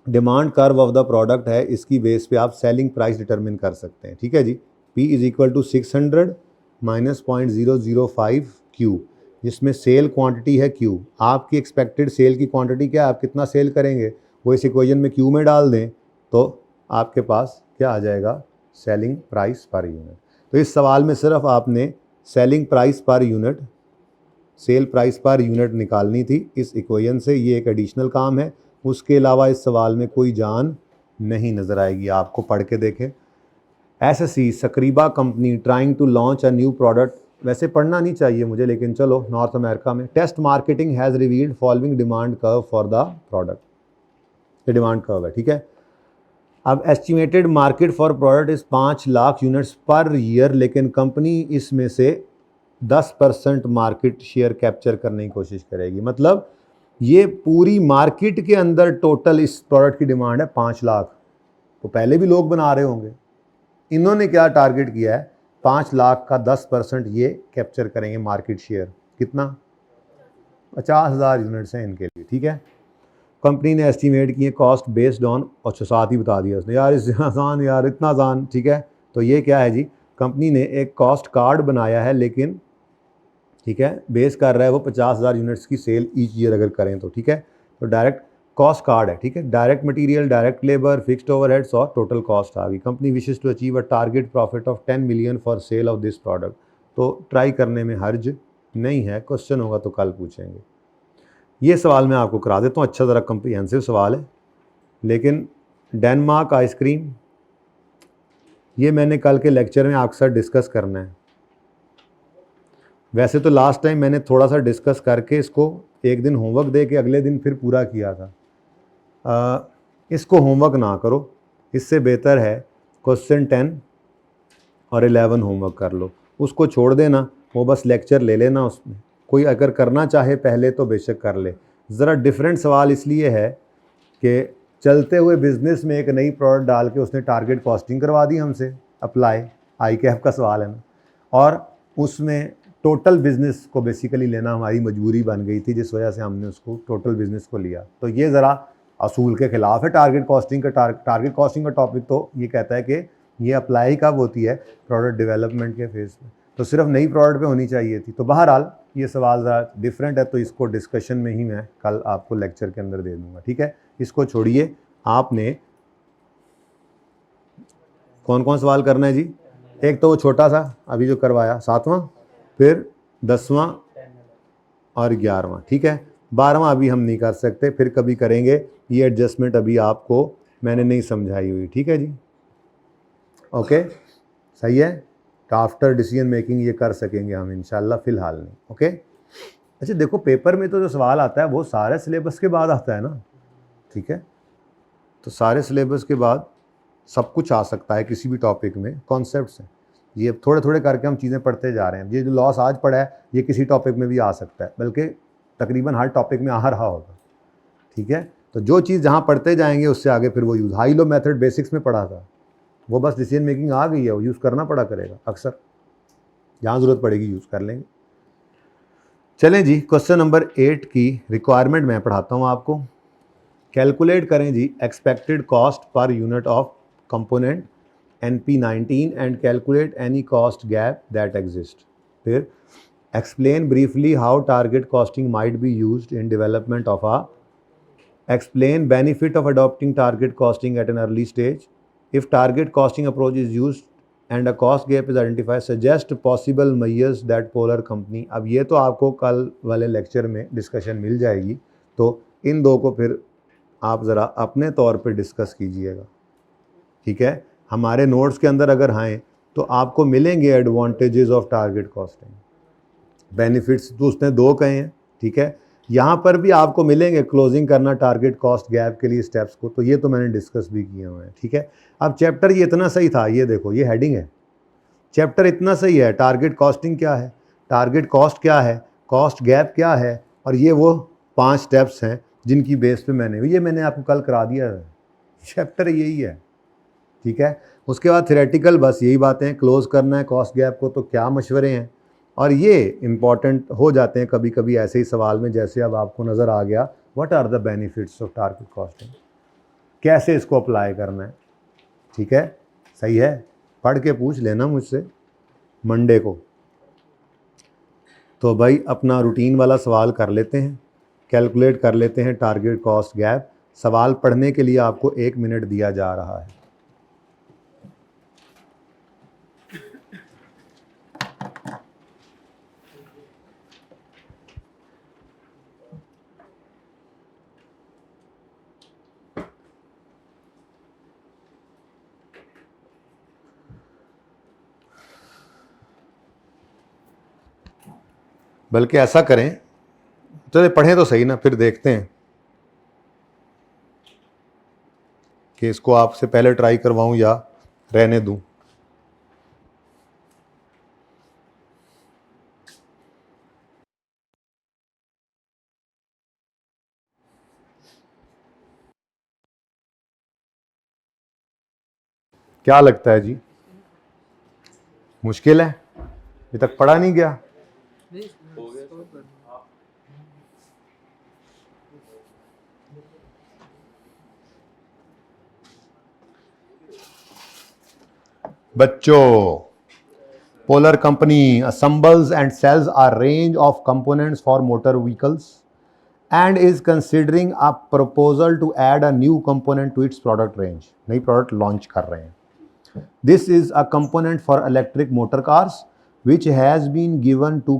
demand curve of the product है, इसकी बेस पे आप सेलिंग प्राइस डिटरमिन कर सकते हैं, ठीक है जी। P = 600 - 0.005 Q, जिसमें सेल क्वांटिटी है Q। आपकी एक्सपेक्टेड सेल की क्वांटिटी क्या है, आप कितना सेल करेंगे वो इस इक्वेशन में Q में डाल दें, तो आपके पास क्या आ जाएगा, सेलिंग प्राइस पर यूनिट। तो इस सवाल में सिर्फ आपने selling price per unit, sale price per unit निकालनी थी इस इक्वेशन से, ये एक एडिशनल काम है। उसके अलावा इस सवाल में कोई जान नहीं नज़र आएगी, आपको पढ़ के देखें। SSE सकरीबा company trying to launch a new product, वैसे पढ़ना नहीं चाहिए मुझे, लेकिन चलो, नॉर्थ अमेरिका में test marketing has revealed following demand curve for the product. ये डिमांड कर्व है, ठीक है। अब एस्टिमेटेड मार्केट फॉर प्रोडक्ट इस 5 लाख यूनिट्स पर ईयर, लेकिन कंपनी इसमें से 10% मार्केट शेयर कैप्चर करने की कोशिश करेगी। मतलब ये पूरी मार्केट के अंदर टोटल इस प्रोडक्ट की डिमांड है 5 लाख, तो पहले भी लोग बना रहे होंगे। इन्होंने क्या टारगेट किया है, 5 लाख का 10% ये कैप्चर करेंगे मार्केट शेयर। कितना, 50,000 यूनिट्स हैं इनके लिए, ठीक है। कंपनी ने एस्टीमेट किए कॉस्ट बेस्ड ऑन, अच्छा साथ ही बता दिया उसने, यार इससे आसान, यार इतना आसान, ठीक है। तो ये क्या है जी, कंपनी ने एक कॉस्ट कार्ड बनाया है, लेकिन ठीक है, बेस कर रहा है वो 50,000 यूनिट्स की सेल ईच ईयर अगर करें तो, ठीक है। तो डायरेक्ट कॉस्ट कार्ड है, ठीक है। Direct material, direct labour, fixed overheads और टोटल कॉस्ट आ गई। Company wishes to achieve a target profit of 10 million for sale of this product. तो ट्राई करने में हर्ज नहीं है, क्वेश्चन होगा तो कल पूछेंगे। ये सवाल मैं आपको करा देता हूँ, अच्छा ज़रा कम्प्रिहेंसिव सवाल है, लेकिन डेनमार्क आइसक्रीम, ये मैंने कल के लेक्चर में अक्सर डिस्कस करना है। वैसे तो लास्ट टाइम मैंने थोड़ा सा डिस्कस करके इसको एक दिन होमवर्क दे के अगले दिन फिर पूरा किया था। इसको होमवर्क ना करो, इससे बेहतर है क्वेश्चन 10 और 11 होमवर्क कर लो, उसको छोड़ देना, वो बस लेक्चर ले लेना। उसमें कोई अगर करना चाहे पहले तो बेशक कर ले। ज़रा डिफरेंट सवाल इसलिए है कि चलते हुए बिज़नेस में एक नई प्रोडक्ट डाल के उसने टारगेट कॉस्टिंग करवा दी हमसे, अप्लाई, ICAP का सवाल है ना, और उसमें टोटल बिज़नेस को बेसिकली लेना हमारी मजबूरी बन गई थी, जिस वजह से हमने उसको टोटल बिज़नेस को लिया। तो ये ज़रा असूल के ख़िलाफ़ है टारगेट कॉस्टिंग का। टारगेट कॉस्टिंग का टॉपिक तो ये कहता है कि ये अप्लाई कब होती है, प्रोडक्ट डेवलपमेंट के फेज़ में, तो सिर्फ नई प्रोडक्ट पे होनी चाहिए थी। तो बहरहाल ये सवाल ज़रा डिफरेंट है, तो इसको डिस्कशन में ही मैं कल आपको लेक्चर के अंदर दे दूँगा, ठीक है। इसको छोड़िए, आपने कौन कौन सवाल करना है जी। एक तो वो छोटा सा अभी जो करवाया 7वां, फिर 10वां और 11वां, ठीक है। 12वां अभी हम नहीं कर सकते, फिर कभी करेंगे। ये एडजस्टमेंट अभी आपको मैंने नहीं समझाई हुई, ठीक है जी। ओके, सही है। तो आफ्टर डिसीजन मेकिंग ये कर सकेंगे हम इंशाल्लाह, फ़िलहाल नहीं, ओके। अच्छा देखो, पेपर में तो जो सवाल आता है वो सारे सिलेबस के बाद आता है ना, ठीक है। तो सारे सिलेबस के बाद सब कुछ आ सकता है किसी भी टॉपिक में, कॉन्सेप्ट्स हैं। ये थोड़े थोड़े करके हम चीज़ें पढ़ते जा रहे हैं। ये जो लॉस आज पढ़ा है ये किसी टॉपिक में भी आ सकता है, बल्कि तकरीबन हर टॉपिक में आ रहा होगा, ठीक है। तो जो चीज़ जहाँ पढ़ते जाएंगे उससे आगे फिर वो use, high low method basics में पढ़ा था, वो बस डिसीजन मेकिंग आ गई है, वो यूज़ करना पड़ा करेगा अक्सर, जहाँ ज़रूरत पड़ेगी यूज़ कर लेंगे। चलें जी, क्वेश्चन नंबर 8 की रिक्वायरमेंट मैं पढ़ाता हूँ आपको। कैलकुलेट करें जी expected cost per unit of component NP19 and calculate any cost gap that exist. फिर explain briefly how target costing might be used in development of a, explain benefit of adopting target costing at an early stage. If target costing approach is used and a cost gap is identified, suggest possible measures that polar company। अब ये तो आपको कल वाले lecture में discussion मिल जाएगी, तो इन दो को फिर आप ज़रा अपने तौर पे डिस्कस कीजिएगा, ठीक है। हमारे नोट्स के अंदर अगर आएँ तो आपको मिलेंगे advantages of target costing, benefits तो उसने 2 कहे हैं, ठीक है। यहाँ पर भी आपको मिलेंगे क्लोजिंग करना टारगेट कॉस्ट गैप के लिए स्टेप्स को, तो ये तो मैंने डिस्कस भी किए हुए हैं, ठीक है। अब चैप्टर ये इतना सही था, ये देखो ये हेडिंग है, चैप्टर इतना सही है, टारगेट कॉस्टिंग क्या है, टारगेट कॉस्ट क्या है, कॉस्ट गैप क्या है, और ये वो 5 स्टेप्स हैं जिनकी बेस पे मैंने आपको कल करा दिया है, चैप्टर यही है, ठीक है। उसके बाद थ्योरेटिकल बस यही बातें, क्लोज करना है कॉस्ट गैप को तो क्या मशवरे हैं, और ये इम्पॉर्टेंट हो जाते हैं कभी कभी ऐसे ही सवाल में, जैसे अब आपको नज़र आ गया what are the benefits of target costing, कैसे इसको अप्लाई करना है, ठीक है। सही है, पढ़ के पूछ लेना मुझसे मंडे को। तो भाई अपना रूटीन वाला सवाल कर लेते हैं, कैलकुलेट कर लेते हैं टारगेट कॉस्ट गैप। सवाल पढ़ने के लिए आपको 1 मिनट दिया जा रहा है। बल्कि ऐसा करें, चलिए पढ़ें तो सही ना, फिर देखते हैं कि इसको आपसे पहले ट्राई करवाऊं या रहने दूं। क्या लगता है जी, मुश्किल है, अभी तक पढ़ा नहीं गया? बच्चों, Polar Company assembles and sells a range of components for motor vehicles and is considering a proposal to add a new component to its product range. नई product launch कर रहे हैं। This is a component for electric motor cars which has been given to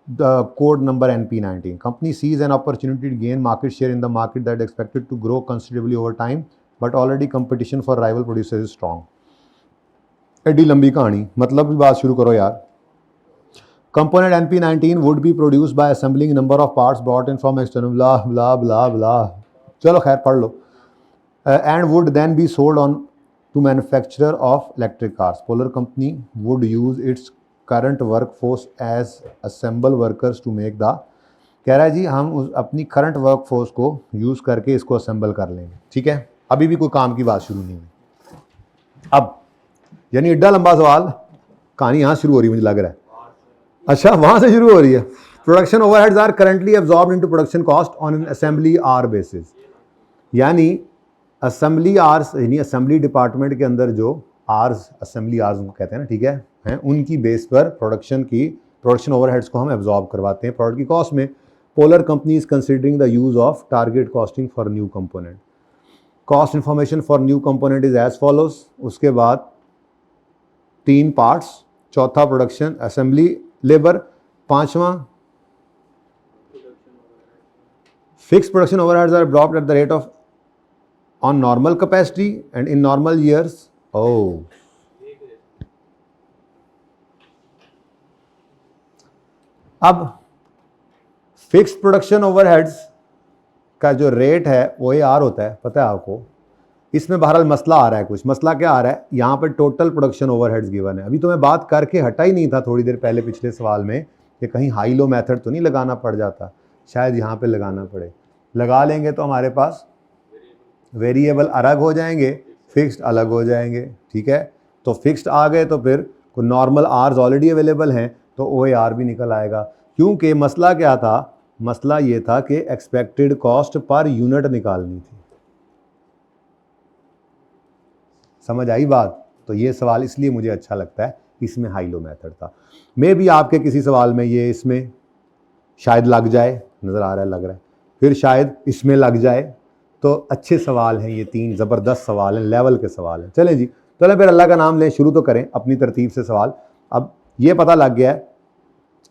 the code number NP19. Company sees an opportunity to gain market share in the market that is expected to grow considerably over time, but already competition for rival producers is strong. एडी लंबी कहानी, मतलब भी बात शुरू करो यार। Component NP19 would be produced by assembling number of parts brought in from external blah blah blah blah, चलो खैर पढ़ लो, and would then be sold on to manufacturer of electric cars. Polar Company would use its current workforce as assemble workers to make the, कह रहा है जी हम अपनी current workforce को use करके इसको असेंबल कर लेंगे, ठीक है। अभी भी कोई काम की बात शुरू नहीं हुई। अब यानी एड्डा लंबा सवाल, कहानी यहाँ शुरू हो रही है मुझे लग रहा है। अच्छा वहाँ से शुरू हो रही है। Production overheads are currently absorbed into production cost on an assembly hour basis, यानी असेंबली आर्स, यानी असेंबली डिपार्टमेंट के अंदर जो आर्स, असेंबली आर्स उनको कहते हैं ना, ठीक है, हैं उनकी बेस पर प्रोडक्शन ओवरहेड्स को हम एब्जॉर्ब करवाते हैं प्रोडक्ट की कॉस्ट में। Polar company is considering the use of target costing for new component. Cost information for new component is as follows, उसके बाद 3 पार्ट्स, चौथा प्रोडक्शन असेंबली लेबर, 5वां fixed production overheads are absorbed at the rate of on normal capacity and in normal years. ओ अब fixed production overheads का जो rate है वो ये आर होता है, पता है आपको। इसमें बहरहाल मसला आ रहा है, कुछ मसला क्या आ रहा है, यहाँ पर टोटल प्रोडक्शन ओवरहेड्स गिवन है। अभी तो मैं बात करके हटा ही नहीं था थोड़ी देर पहले पिछले सवाल में कि कहीं हाई लो मेथड तो नहीं लगाना पड़ जाता, शायद यहाँ पे लगाना पड़े। लगा लेंगे तो हमारे पास वेरिएबल अलग हो जाएंगे, फिक्स्ड अलग हो जाएंगे, ठीक है। तो फिक्स्ड आ गए तो फिर नॉर्मल आर्स ऑलरेडी अवेलेबल हैं तो ओ ए आर भी निकल आएगा, क्योंकि मसला क्या था, मसला ये था कि एक्सपेक्टेड कॉस्ट पर यूनिट निकालनी थी। समझ आई बात? तो ये सवाल इसलिए मुझे अच्छा लगता है, इसमें हाई लो मेथड था। मे भी आपके किसी सवाल में ये इसमें शायद लग जाए, नज़र आ रहा है, लग रहा है, फिर शायद इसमें लग जाए। तो अच्छे सवाल हैं ये, 3 ज़बरदस्त सवाल हैं, लेवल के सवाल हैं। चलें जी, चलें फिर अल्लाह का नाम लें, शुरू तो करें अपनी तरतीब से सवाल। अब ये पता लग गया है,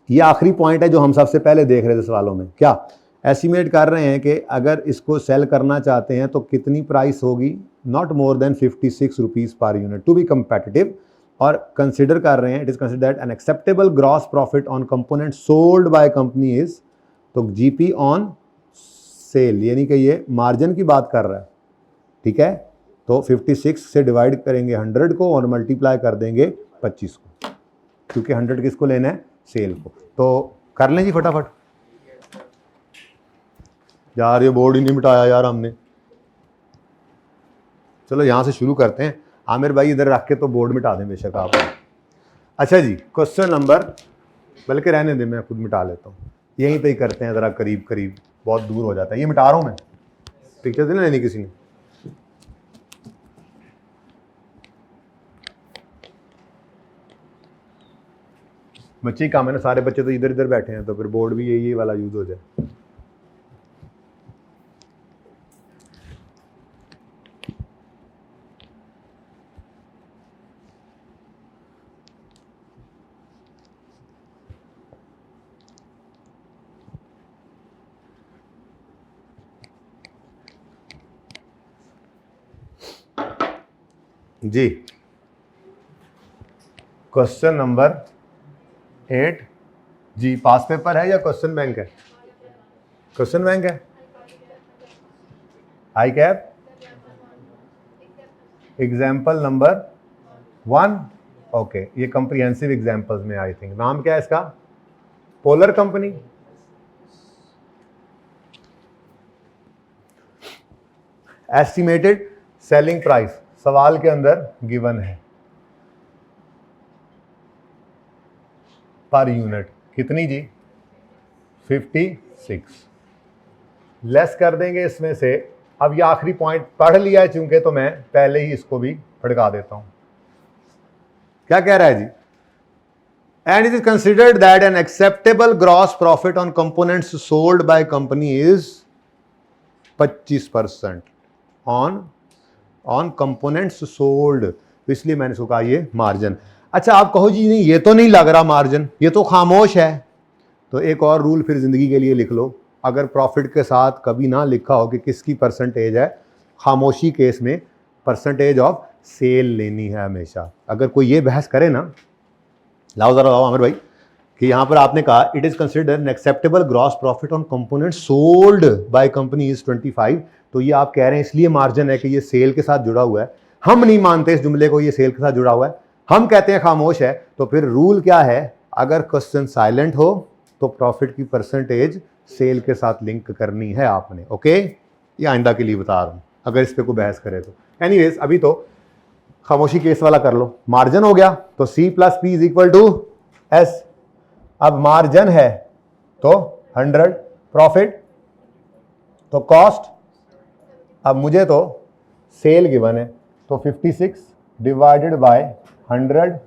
ये आखिरी पॉइंट है जो हम सबसे पहले देख रहे थे सवालों में, क्या एस्टिमेट कर रहे हैं कि अगर इसको सेल करना चाहते हैं तो कितनी प्राइस होगी, not more than 56 rupees per unit to be competitive. और कंसिडर कर रहे हैं, it is considered that an acceptable gross profit on component sold by company is, तो जीपी ऑन सेल, यानी कि ये मार्जिन की बात कर रहा है, ठीक है। तो 56 से डिवाइड करेंगे 100 को और मल्टीप्लाई कर देंगे 25 को, क्योंकि 100 किसको लेना है, सेल को। तो कर लें जी फटाफट। यार ये बोर्ड ही नहीं मिटाया यार हमने। चलो यहाँ से शुरू करते हैं। आमिर भाई इधर रख के तो बोर्ड मिटा दें बेशक आप। अच्छा जी, क्वेश्चन नंबर, बल्कि रहने दें, मैं खुद मिटा लेता हूँ, यहीं पे ही करते हैं, ज़रा करीब करीब, बहुत दूर हो जाता है। ये मिटा रहा हूँ मैं, पिक्चर तो नहीं लेनी किसी ने। बच्चे ही काम है ना, सारे बच्चे तो इधर इधर बैठे हैं, तो फिर बोर्ड भी यही वाला यूज हो जाए। जी, क्वेश्चन नंबर 8 जी, पास पेपर है या क्वेश्चन बैंक है? क्वेश्चन बैंक है। आई कैप एग्जाम्पल नंबर 1, ओके। ये कंप्रिहेंसिव एग्जाम्पल्स में आई थिंक, नाम क्या है इसका? Polar company. Estimated selling price सवाल के अंदर गिवन है पर यूनिट, कितनी जी? 56। लेस कर देंगे इसमें से। अब ये आखिरी पॉइंट पढ़ लिया है चूंकि, तो मैं पहले ही इसको भी फटका देता हूं। क्या कह रहा है जी? And it is considered that an acceptable gross profit on components sold by company is 25% on components sold, तो इसलिए मैंने इसको कहा ये मार्जिन। अच्छा, आप कहो जी नहीं ये तो नहीं लग रहा मार्जिन, ये तो खामोश है, तो एक और रूल फिर जिंदगी के लिए लिख लो। अगर प्रॉफिट के साथ कभी ना लिखा हो कि किसकी परसेंटेज है, खामोशी केस में परसेंटेज ऑफ सेल लेनी है हमेशा। अगर कोई ये बहस करे ना, लाओ जरा लाओ आमिर भाई, कि यहाँ पर आपने कहा it is considered an acceptable gross profit on component sold by company is 25, तो ये आप कह रहे हैं इसलिए मार्जिन है कि ये सेल के साथ जुड़ा हुआ है। हम नहीं मानते इस जुमले को, ये सेल के साथ जुड़ा हुआ है, हम कहते हैं खामोश है। तो फिर रूल क्या है? अगर क्वेश्चन साइलेंट हो तो प्रॉफिट की परसेंटेज सेल के साथ लिंक करनी है आपने, ओके। ये आइंदा के लिए बता रहा हूं, अगर इस पे कोई बहस करे तो। एनीवेज, अभी तो खामोशी केस वाला कर लो। मार्जिन हो गया तो C + P = S। अब मार्जिन है तो 100, प्रॉफिट तो कॉस्ट। अब मुझे तो सेल गिवन है, तो 56 divided by 100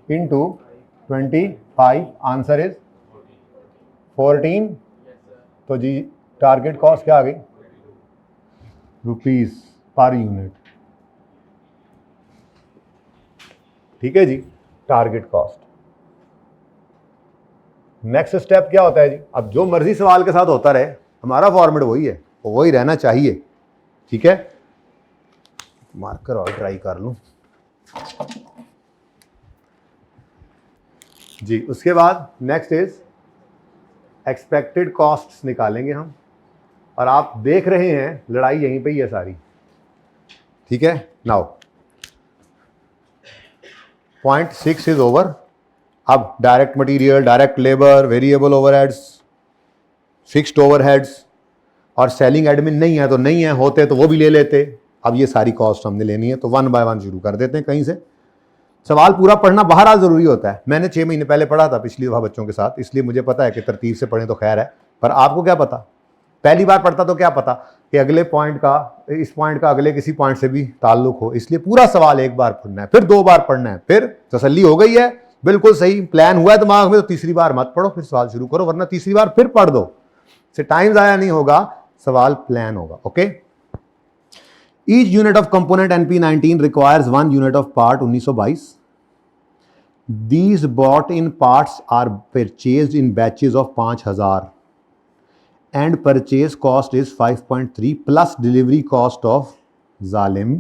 into 25, answer is 14। तो जी टारगेट कॉस्ट क्या आ गई? रुपीस पर यूनिट, ठीक है जी, टारगेट कॉस्ट। नेक्स्ट स्टेप क्या होता है जी? अब जो मर्जी सवाल के साथ होता रहे, हमारा फॉर्मेट वही है, वही रहना चाहिए, ठीक है। मार्कर और ट्राई कर लूं जी। उसके बाद नेक्स्ट इज एक्सपेक्टेड कॉस्ट्स निकालेंगे हम, और आप देख रहे हैं लड़ाई यहीं पे ही है सारी, ठीक है। Now point 6 is over. अब direct material, direct labour, variable overheads, fixed overheads, और सेलिंग एडमिन नहीं है तो नहीं है, होते तो वो भी ले लेते। अब ये सारी कॉस्ट हमने लेनी है, तो 1 बाय 1 शुरू कर देते हैं कहीं से। सवाल पूरा पढ़ना बहरहाल जरूरी होता है। मैंने 6 महीने पहले पढ़ा था पिछली दफा बच्चों के साथ, इसलिए मुझे पता है कि तरतीब से पढ़ें तो खैर है, पर आपको क्या पता, पहली बार पढ़ता तो क्या पता कि अगले पॉइंट का, इस पॉइंट का अगले किसी पॉइंट से भी ताल्लुक हो। इसलिए पूरा सवाल एक बार पढ़ना है, फिर 2 बार पढ़ना है, फिर तसल्ली हो गई है, बिल्कुल सही प्लान हुआ है दिमाग में, तो तीसरी बार मत पढ़ो, फिर सवाल शुरू करो, वरना तीसरी बार फिर पढ़ दो, से टाइम ज़ाया नहीं होगा, सवाल प्लान होगा, okay. Each unit of component NP19 requires 1 unit of part 1922. These bought in parts are purchased in batches of 5000 and purchase cost is 5.3 plus delivery cost of Zalim.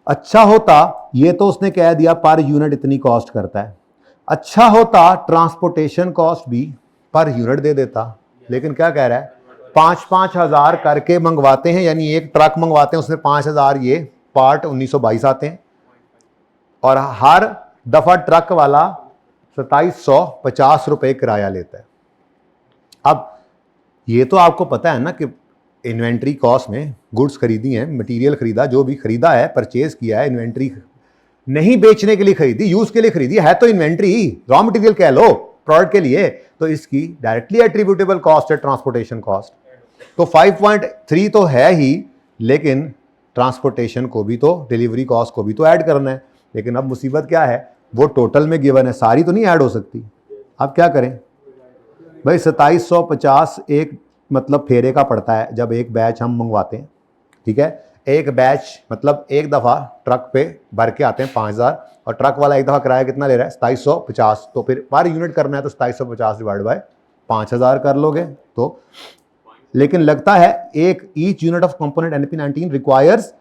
अच्छा होता, ये तो उसने कह दिया पर यूनिट इतनी cost करता है, अच्छा होता ट्रांसपोर्टेशन कॉस्ट भी पर यूनिट दे देता, लेकिन क्या कह रहा है 5-5 हजार करके मंगवाते हैं, यानी एक ट्रक मंगवाते हैं उसमें 5 हजार ये पार्ट 1922 आते हैं, और हर दफा ट्रक वाला 2750 रुपए किराया लेता है। अब ये तो आपको पता है ना कि इन्वेंट्री कॉस्ट में गुड्स खरीदी हैं, मटेरियल खरीदा, जो भी खरीदा है, परचेज किया है, इन्वेंट्री नहीं बेचने के लिए खरीदी, यूज के लिए खरीदी है, तो इन्वेंट्री रॉ मटेरियल कह लो प्रोडक्ट के लिए, तो इसकी डायरेक्टली एट्रीब्यूटेबल कॉस्ट है ट्रांसपोर्टेशन कॉस्ट। तो 5.3 तो है ही, लेकिन ट्रांसपोर्टेशन को भी तो, डिलीवरी कॉस्ट को भी तो ऐड करना है। लेकिन अब मुसीबत क्या है, वो टोटल में गिवन है, सारी तो नहीं ऐड हो सकती। अब क्या करें भाई, 2750 एक मतलब फेरे का पड़ता है जब एक बैच हम मंगवाते हैं, ठीक है। एक बैच मतलब एक दफ़ा ट्रक पे भर के आते हैं 5000, और ट्रक वाला एक दफ़ा किराया कितना ले रहा है 2750, तो फिर पर यूनिट करना है तो 2750 डिवाइड बाय 5000 कर लोगे तो। लेकिन लगता है एक each unit of component NP19 requires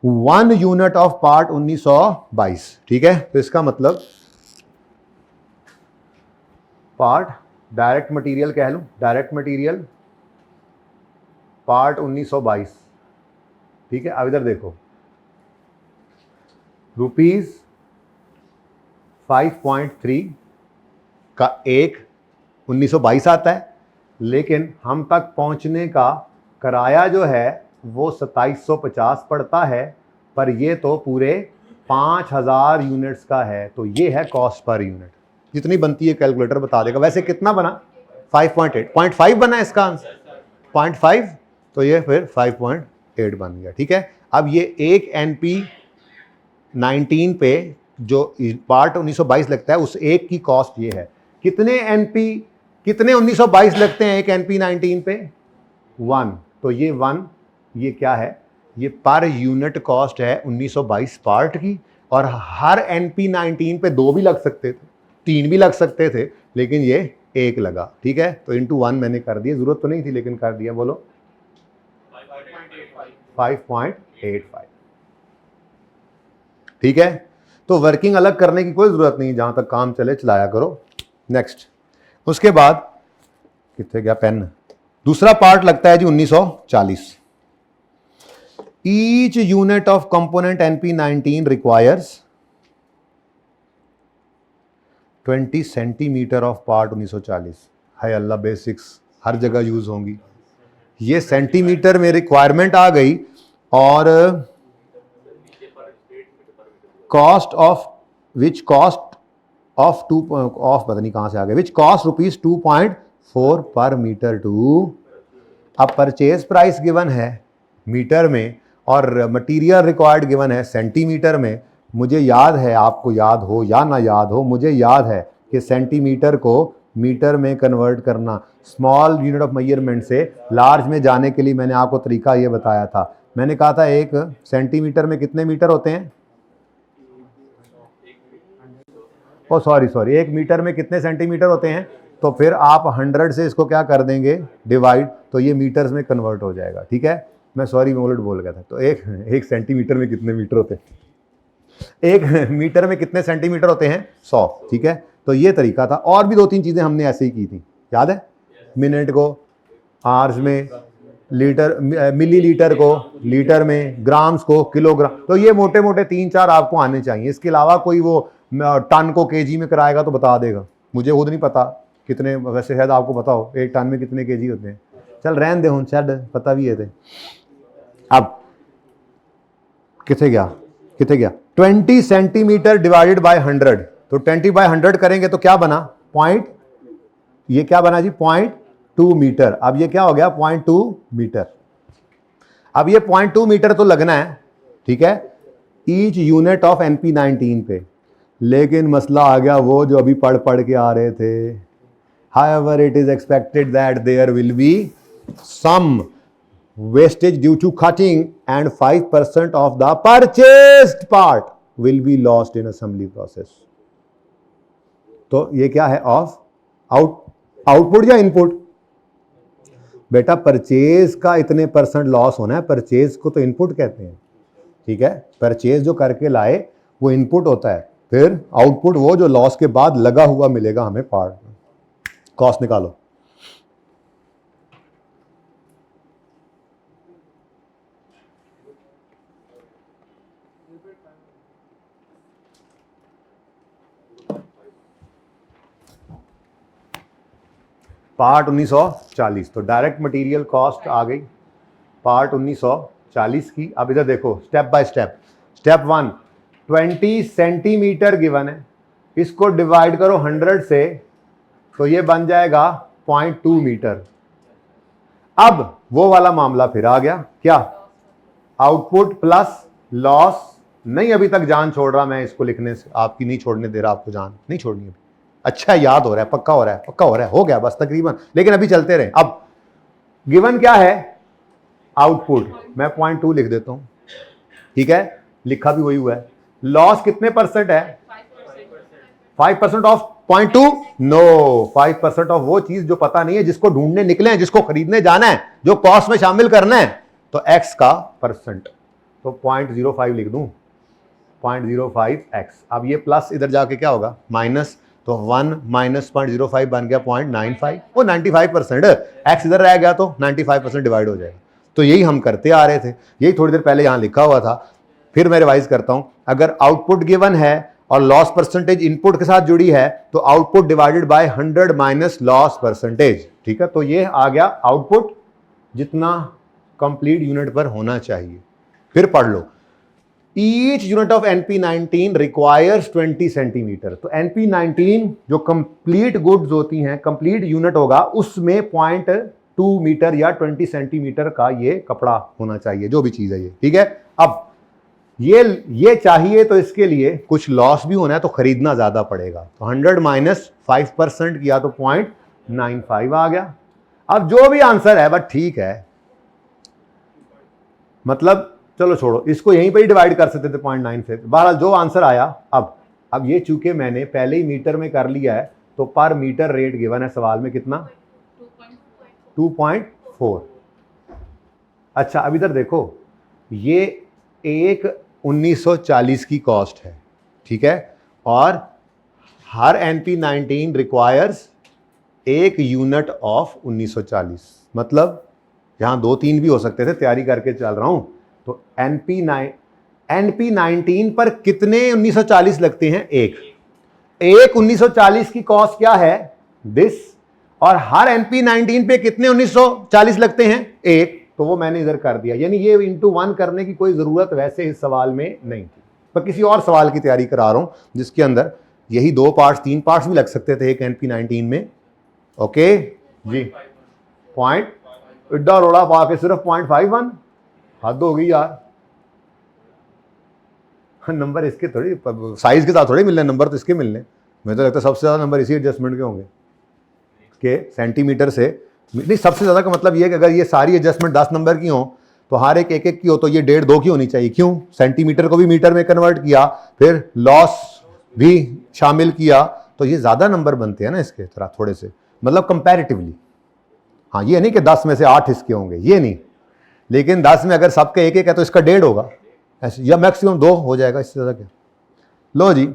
1 unit of part 1922, ठीक है। तो इसका मतलब पार्ट डायरेक्ट मटेरियल कह लूं, डायरेक्ट मटेरियल पार्ट 1922, ठीक है। अब इधर देखो, ₹5.3 का एक 1922 आता है, लेकिन हम तक पहुंचने का किराया जो है वो 2750 पड़ता है, पर ये तो पूरे 5000 यूनिट्स का है, तो ये है कॉस्ट पर यूनिट। जितनी बनती है कैलकुलेटर बता देगा। वैसे कितना बना 5.8, 0.5 बना इसका आंसर 0.5, तो ये फिर 5.8 बन गया, ठीक है। अब ये एक NP19 पे जो पार्ट 1922 लगता है उस एक की कॉस्ट ये है। कितने 1922 लगते हैं एक NP19 पे 1, तो ये 1 ये क्या है, ये पर यूनिट कॉस्ट है 1922 पार्ट की। और हर NP19 पे 2 भी लग सकते थे, 3 भी लग सकते थे, लेकिन ये 1 लगा, ठीक है। तो इंटू 1 मैंने कर दिया, जरूरत तो नहीं थी लेकिन कर दिया। बोलो 5.85, ठीक है। तो वर्किंग अलग करने की कोई जरूरत नहीं, जहां तक काम चले चलाया करो। नेक्स्ट, उसके बाद कितने गया पेन, दूसरा पार्ट लगता है जी 1940। Each unit of component NP19 requires 20 centimetre of part 1940। हाय अल्लाह, बेसिक्स हर जगह यूज होंगी। ये सेंटीमीटर में रिक्वायरमेंट आ गई, और cost of which cost of पता नहीं कहां से आ गए, विच कॉस्ट ₹2.4 पर मीटर टू। अब परचेज प्राइस गिवन है मीटर में और मटेरियल रिक्वायर्ड गिवन है सेंटीमीटर में। मुझे याद है, आपको याद हो या ना याद हो, मुझे याद है कि सेंटीमीटर को मीटर में कन्वर्ट करना, स्मॉल यूनिट ऑफ मेजरमेंट से लार्ज में जाने के लिए मैंने आपको तरीका ये बताया था। मैंने कहा था एक सेंटीमीटर में कितने मीटर होते हैं, ओ सॉरी, 1 मीटर में कितने सेंटीमीटर होते हैं, तो फिर आप 100 से इसको क्या कर देंगे डिवाइड, तो ये मीटर्स में कन्वर्ट हो जाएगा, ठीक है। मैं सॉरी मैं उलट बोल गया था। तो एक सेंटीमीटर में कितने मीटर होते हैं, एक मीटर में कितने सेंटीमीटर होते हैं 100, ठीक है। तो ये तरीका था। और भी 2-3 चीज़ें हमने ऐसे ही की थी, याद है, मिनट को आवर्स में, लीटर मिलीलीटर को लीटर में, ग्राम्स को किलोग्राम। तो ये मोटे मोटे 3-4 आपको आने चाहिए। इसके अलावा कोई वो टन को केजी में कराएगा तो बता देगा, मुझे खुद नहीं पता कितने, वैसे शायद आपको पता हो 1 टन में कितने केजी होते हैं। चल रहन दे, हूँ शायद पता भी है थे। अब कितने गया 20 सेंटीमीटर डिवाइडेड बाय 100, तो 20/100 करेंगे तो क्या बना ये क्या बना जी 0.2 मीटर। अब ये क्या हो गया 0.2 मीटर। अब ये 0.2 मीटर तो लगना है, ठीक है, ईच यूनिट ऑफ NP19 पे। लेकिन मसला आ गया वो जो अभी पढ़ के आ रहे थे, however it is expected that there will be some wastage due to cutting and 5% of the purchased part will be lost in assembly process। तो ये क्या है, ऑफ आउटपुट या इनपुट, बेटा परचेज का इतने % लॉस होना है, परचेज को तो इनपुट कहते हैं। ठीक है, परचेज जो करके लाए वो इनपुट होता है, फिर आउटपुट वो जो लॉस के बाद लगा हुआ मिलेगा हमें पार्ट में। कॉस्ट निकालो। पार्ट 1940, तो डायरेक्ट मटेरियल कॉस्ट आ गई पार्ट 1940 की। अब इधर देखो step by step. Step 1, 20 centimetre given है, इसको डिवाइड करो 100 से, तो ये बन जाएगा 0.2 मीटर। अब वो वाला मामला फिर आ गया, क्या? Output plus loss. नहीं अभी तक जान छोड़ रहा मैं इसको लिखने से, आपकी नहीं छोड़ने दे रहा, आपको जान नहीं छोड़नी अभी। अच्छा याद हो रहा है, पक्का हो रहा है, पक्का हो रहा है, हो गया बस तकरीबन, लेकिन अभी चलते रहे। अब गिवन क्या है? आउटपुट। मैं 0.2 लिख देता हूं, ठीक है, लिखा भी वही हुआ है। लॉस कितने परसेंट है? 5% ऑफ 0.2? नो, 5% ऑफ वो चीज जो पता नहीं है, जिसको ढूंढने निकले हैं, जिसको खरीदने जाना है, जो कॉस्ट में शामिल करना है, तो x का परसेंट, तो 0.05 लिख दूं, 0.05x। अब ये प्लस इधर जाके क्या होगा? माइनस, तो 1 माइनस 0.05 बन गया 0.95, वो 95%। x इधर रह गया तो 95% डिवाइड हो जाएगा। तो यही हम करते आ रहे थे, यही थोड़ी देर पहले यहां लिखा हुआ था। फिर मैं रिवाइज करता हूं, अगर आउटपुट गिवन है और लॉस परसेंटेज इनपुट के साथ जुड़ी है, तो output divided by 100 minus loss percentage, ठीक है। तो ये आ गया आउटपुट जितना कंप्लीट यूनिट पर होना चाहिए। फिर पढ़ लो, each unit of NP19 requires 20 centimetre. तो NP19 जो कंप्लीट गुड्स होती हैं, कंप्लीट यूनिट होगा, उसमें 0.2 मीटर या 20 सेंटीमीटर का ये कपड़ा होना चाहिए, जो भी चीज है ये, ठीक है। अब ये चाहिए, तो इसके लिए कुछ लॉस भी होना है, तो खरीदना ज्यादा पड़ेगा। तो 100 माइनस 5% किया तो 0.95 आ गया। अब जो भी आंसर है बट ठीक है, मतलब चलो छोड़ो, इसको यहीं पर ही डिवाइड कर सकते थे 0.9 से। बहरहाल जो आंसर आया, अब ये चूंकि मैंने पहले ही मीटर में कर लिया है, तो पर मीटर रेट गिवन है सवाल में कितना? 2.4। अच्छा अब इधर देखो, ये एक 1940 की कॉस्ट है, ठीक है, और हर NP19 रिक्वायर्स एक यूनिट ऑफ 1940, मतलब यहां 2-3 भी हो सकते थे, तैयारी करके चल रहा हूं। तो NP19 पर कितने 1940 लगते हैं? एक 1940 की कॉस्ट क्या है? दिस। और हर NP19 पे कितने 1940 लगते हैं? एक। तो वो मैंने इधर कर दिया, यानी ये इंटू 1 करने की कोई जरूरत वैसे इस सवाल में नहीं थी। मैं किसी और सवाल की तैयारी करा रहा हूं जिसके अंदर यही 2 पार्ट्स 3 पार्ट्स भी लग सकते थे एक NP19 में। ओके जी, पॉइंट इड्डा रोड़ा पा के सिर्फ 0.51, हद हो गई यार। नंबर इसके थोड़ी साइज के साथ थोड़ी मिलने, नंबर तो इसके मिलने। मुझे तो लगता है सबसे ज्यादा नंबर इसी एडजस्टमेंट के होंगे के सेंटीमीटर से। नहीं, सबसे ज्यादा का मतलब ये कि अगर ये सारी एडजस्टमेंट 10 नंबर की हो, तो हर एक एक की हो, तो ये 1.5-2 की होनी चाहिए। क्यों? सेंटीमीटर को भी मीटर में कन्वर्ट किया, फिर लॉस भी शामिल किया, तो ये ज्यादा नंबर बनते हैं ना इसके तरह थोड़े से, मतलब कंपैरेटिवली। हाँ, ये नहीं कि 10 में से 8 इसके होंगे, ये नहीं, लेकिन 10 में अगर सबके एक एक है तो इसका 1.5 होगा ऐसे, या मैक्सिमम 2 हो जाएगा, इससे ज्यादा क्या। लो जी,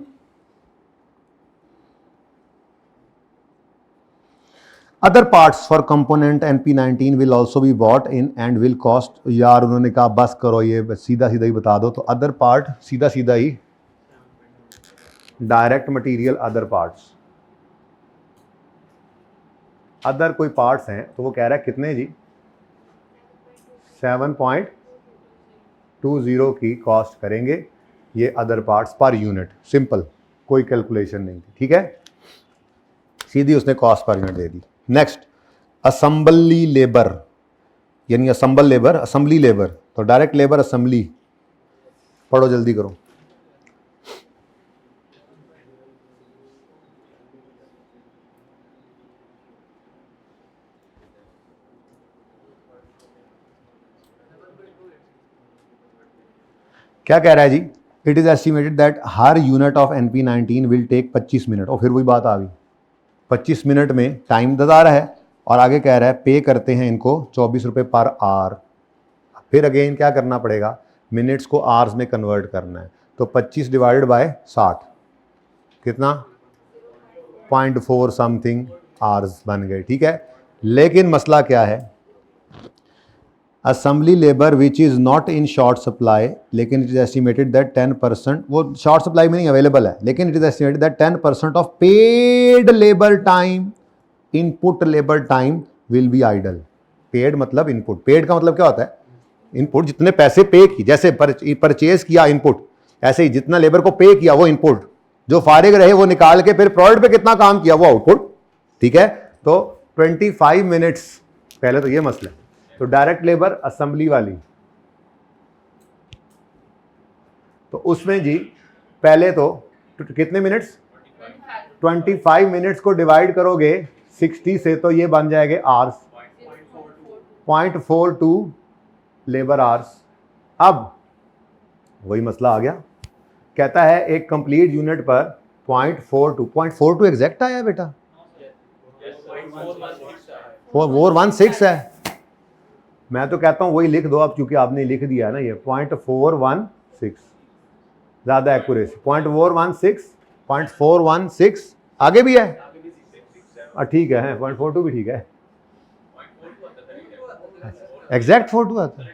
other parts for component NP19 will also be bought in and will cost. यार उन्होंने कहा बस करो, ये सीधा सीधा ही बता दो। तो अदर पार्ट सीधा सीधा ही direct material, other parts, other कोई पार्ट्स हैं, तो वो कह रहा है कितने जी? 7.20 की कॉस्ट करेंगे ये other parts per unit. Simple, कोई कैलकुलेशन नहीं थी, ठीक है, सीधी उसने कॉस्ट पर यूनिट दे दी। नेक्स्ट, असेंबली लेबर, यानी असेंबल लेबर, असेंबली लेबर, तो डायरेक्ट लेबर असेंबली। पढ़ो जल्दी करो। क्या कह रहा है जी? इट इज एस्टिमेटेड दैट हर unit of NP19 will take 25 minute. और फिर वही बात आ गई, 25 मिनट में टाइम बता रहा है, और आगे कह रहा है पे करते हैं इनको 24 रुपये पर आवर। फिर अगेन क्या करना पड़ेगा? मिनट्स को आवर्स में कन्वर्ट करना है। तो 25 डिवाइडेड बाय 60 कितना 0.4 समथिंग आवर्स बन गए, ठीक है। लेकिन मसला क्या है, assembly labour which is not in short supply, लेकिन इट इज़ एस्टिमेटेड दैट 10%, वो शॉर्ट सप्लाई में नहीं अवेलेबल है, लेकिन it is estimated that 10% of paid labour time, input labour time will be idle. Paid मतलब इनपुट, पेड का मतलब क्या होता है, इनपुट जितने पैसे पे की, जैसे परचेज किया इनपुट, ऐसे ही जितना लेबर को पे किया वो इनपुट, जो फारिग रहे वो निकाल के फिर प्रोडक्ट पे कितना काम किया वो आउटपुट, ठीक है। तो 25 मिनट्स, पहले तो ये मसला है। तो डायरेक्ट लेबर असेंबली वाली, तो उसमें जी पहले तो कितने मिनट्स, 25 मिनट्स को डिवाइड करोगे 60 से तो ये बन जाएंगे आवर्स, 0.42 लेबर आवर्स। अब वही मसला आ गया, कहता है एक कंप्लीट यूनिट पर 0.42 एग्जैक्ट आया बेटा, 416 है। मैं तो कहता हूं वही लिख दो अब, क्योंकि आपने लिख दिया है ना ये 0.416, ज्यादा एक्यूरेसी 0.416 आगे भी है, ठीक है 0.42 भी ठीक है, एग्जैक्ट 42 आता है।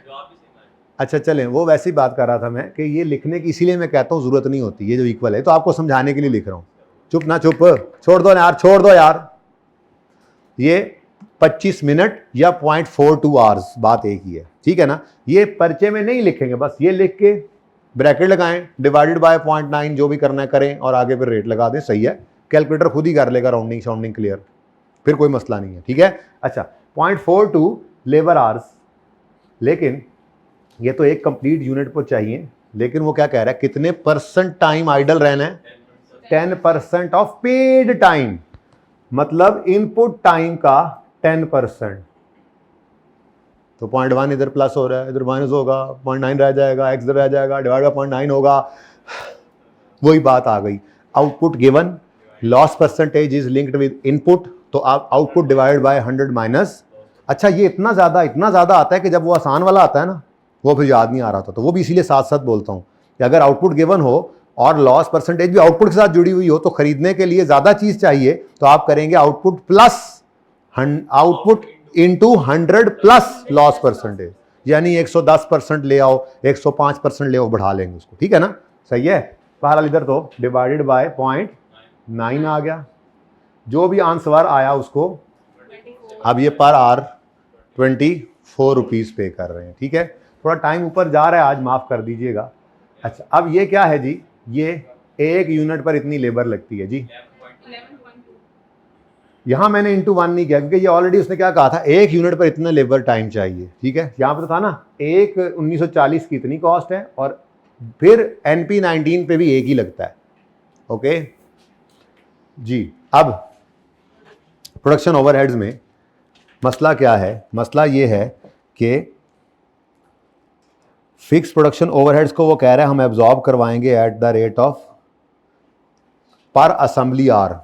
अच्छा चलें, वो वैसे ही बात कर रहा था मैं कि ये लिखने की इसीलिए मैं कहता हूँ ज़रूरत नहीं होती, ये जो इक्वल है तो आपको समझाने के लिए लिख रहा हूँ। चुप ना चुप, छोड़ दो यार, छोड़ दो यार, ये 25 मिनट या 0.42 आवर्स, बात एक ही है, ठीक है ना। ये पर्चे में नहीं लिखेंगे, बस ये लिख के ब्रैकेट लगाएं, डिवाइडेड बाय 0.9, जो भी करना है करें और आगे फिर रेट लगा दें, सही है। कैलकुलेटर खुद ही कर लेगा राउंडिंग शाउंडिंग क्लियर, फिर कोई मसला नहीं है, ठीक है। अच्छा 0.42 लेबर आवर्स, लेकिन ये तो एक कंप्लीट यूनिट पर चाहिए, लेकिन वो क्या कह रहा है, कितने परसेंट टाइम आइडल रहना है, 10% ऑफ पेड टाइम, मतलब इनपुट टाइम का 10%। तो 0.1 इधर प्लस हो रहा है, इधर माइनस होगा, 0.9 रह जाएगा, x इधर रह जाएगा, डिवाइड बाय 0.9 होगा, वही बात आ गई। Output given, loss percentage is linked with input, तो आप आउटपुट डिवाइड बाय 100 माइनस। अच्छा ये इतना ज़्यादा आता है कि जब वो आसान वाला आता है ना, वो फिर याद नहीं आ रहा था, तो वो भी इसीलिए साथ साथ बोलता हूँ कि अगर आउटपुट गिवन हो और लॉस परसेंटेज भी आउटपुट के साथ जुड़ी हुई हो, तो खरीदने के लिए ज़्यादा चीज़ चाहिए, तो आप करेंगे output plus output into 100 plus loss percentage, यानी 110% ले आओ, 105% ले आओ, बढ़ा लेंगे उसको, ठीक है ना, सही है। बहरहाल इधर तो डिवाइडेड बाय 0.9 आ गया, जो भी आंसर आया उसको अब ये पर आवर 24 रुपीज़ पे कर रहे हैं, ठीक है। थोड़ा टाइम ऊपर जा रहा है आज, माफ़ कर दीजिएगा। अच्छा अब ये क्या है जी, ये एक यूनिट पर इतनी लेबर लगती है जी, यहाँ मैंने इंटू 1 नहीं किया क्योंकि ये ऑलरेडी उसने क्या कहा था, एक यूनिट पर इतना लेबर टाइम चाहिए, ठीक है। यहाँ पर तो था ना एक 1940 की इतनी कॉस्ट है, और फिर NP 19 पे भी एक ही लगता है, ओके जी। अब प्रोडक्शन ओवरहेड्स में मसला क्या है, मसला ये है कि फिक्स प्रोडक्शन ओवरहेड्स को वो कह रहा है हम एब्जॉर्ब करवाएंगे एट द रेट ऑफ पर असेंबली आर।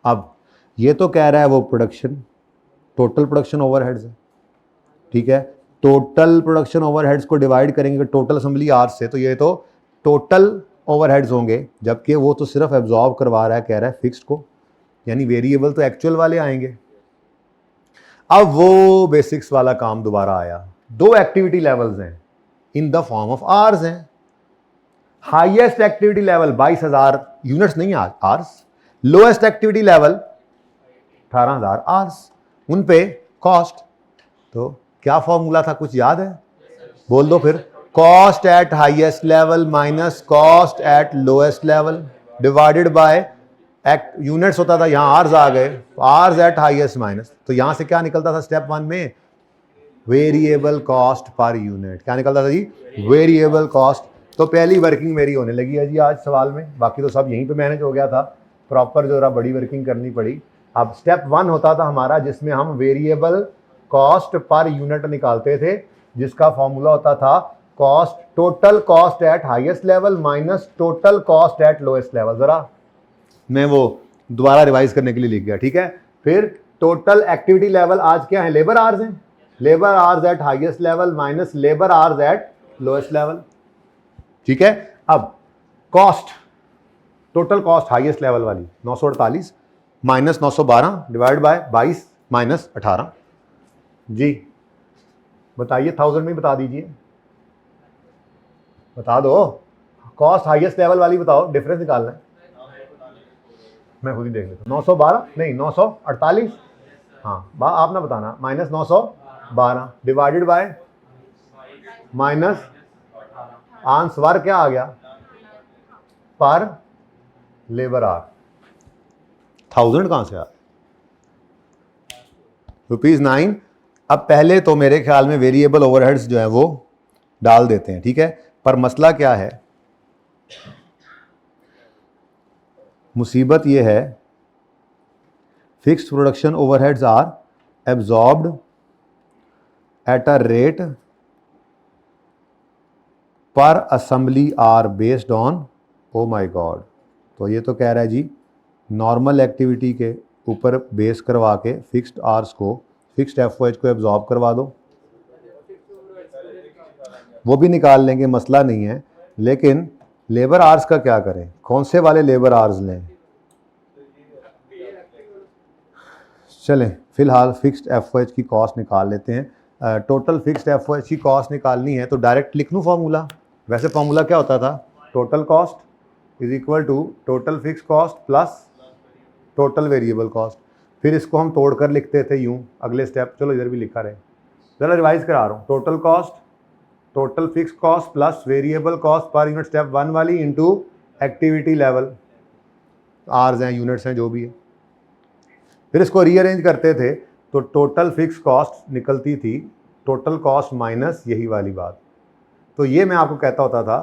अब ये तो कह रहा है वो प्रोडक्शन, टोटल प्रोडक्शन ओवरहेड्स है, ठीक है। टोटल प्रोडक्शन ओवरहेड्स को डिवाइड करेंगे टोटल असेंबली आर से, तो ये तो टोटल ओवरहेड्स होंगे, जबकि वो तो सिर्फ एब्जॉर्ब करवा रहा है, कह रहा है फिक्स्ड को, यानी वेरिएबल तो एक्चुअल वाले आएंगे। अब वो बेसिक्स वाला काम दोबारा आया, दो एक्टिविटी लेवल्स हैं in the form of hours हैं। हाईएस्ट एक्टिविटी लेवल 22,000 यूनिट्स नहीं hours, lowest activity level 18,000 hours, उन पे कॉस्ट, तो क्या फॉर्मूला था, कुछ याद है, बोल दो फिर, cost at highest level minus cost at lowest level divided by units होता था, यहाँ आर्स आ गए, आर्स एट हाईएस्ट माइनस, तो यहाँ से क्या निकलता था स्टेप 1 में, वेरिएबल कॉस्ट पर यूनिट, क्या निकलता था जी, वेरिएबल कॉस्ट। तो पहली वर्किंग मेरी होने लगी है जी आज सवाल में, बाकी तो सब यहीं पे मैनेज हो गया था, प्रॉपर जो रहा बड़ी वर्किंग करनी पड़ी। अब स्टेप 1 होता था हमारा जिसमें हम वेरिएबल कॉस्ट पर यूनिट निकालते थे, जिसका फॉर्मूला होता था cost, total cost at highest level minus total cost at lowest level. जरा मैं वो दोबारा रिवाइज करने के लिए लिख गया, ठीक है। फिर टोटल एक्टिविटी लेवल आज क्या है, लेबर आवर्स हैं, labour hours eight highest level minus labour hours eight lowest level, ठीक है। अब cost, total cost highest level वाली 948 माइनस 912 डिवाइड बाय 22 माइनस 18। जी बताइए, 1000 में बता दीजिए, बता दो। कॉस्ट हाईएस्ट लेवल वाली बताओ, डिफरेंस निकालना है। मैं खुद ही देख लेता हूँ। 912 नहीं 948, हाँ आप ना बताना, minus 912 divided by minus answer क्या आ गया, पर लेबर आर। 1000 कहां से आ, ₹9। अब पहले तो मेरे ख्याल में वेरिएबल ओवरहेड्स जो है वो डाल देते हैं, ठीक है। पर मसला क्या है, मुसीबत ये है, fixed production overheads are absorbed at a rate per assembly hour based on, oh my god. तो ये तो कह रहा है जी नॉर्मल एक्टिविटी के ऊपर बेस करवा के फिक्स्ड आर्स को, फिक्स्ड एफओएच को एब्जॉर्ब करवा दो। वो भी निकाल लेंगे, मसला नहीं है, लेकिन लेबर आर्स का क्या करें, कौन से वाले लेबर आर्स लें। चलें फिलहाल फिक्स्ड एफओएच की कॉस्ट निकाल लेते हैं। टोटल फिक्स्ड एफओएच की कॉस्ट निकालनी है तो डायरेक्ट लिख लूँ फार्मूला। वैसे फार्मूला क्या होता था, total cost is equal to total fix cost plus total variable cost. फिर इसको हम तोड़कर लिखते थे यूं, अगले स्टेप, चलो इधर भी लिखा रहे, जरा रिवाइज करा रहा हूँ। Total cost, total fix cost plus variable cost per unit step 1 वाली इंटू एक्टिविटी लेवल, आर्स हैं यूनिट्स हैं जो भी है। फिर इसको रीअरेंज करते थे तो टोटल फिक्स कॉस्ट निकलती थी टोटल कॉस्ट माइनस यही वाली बात। तो ये मैं आपको कहता होता था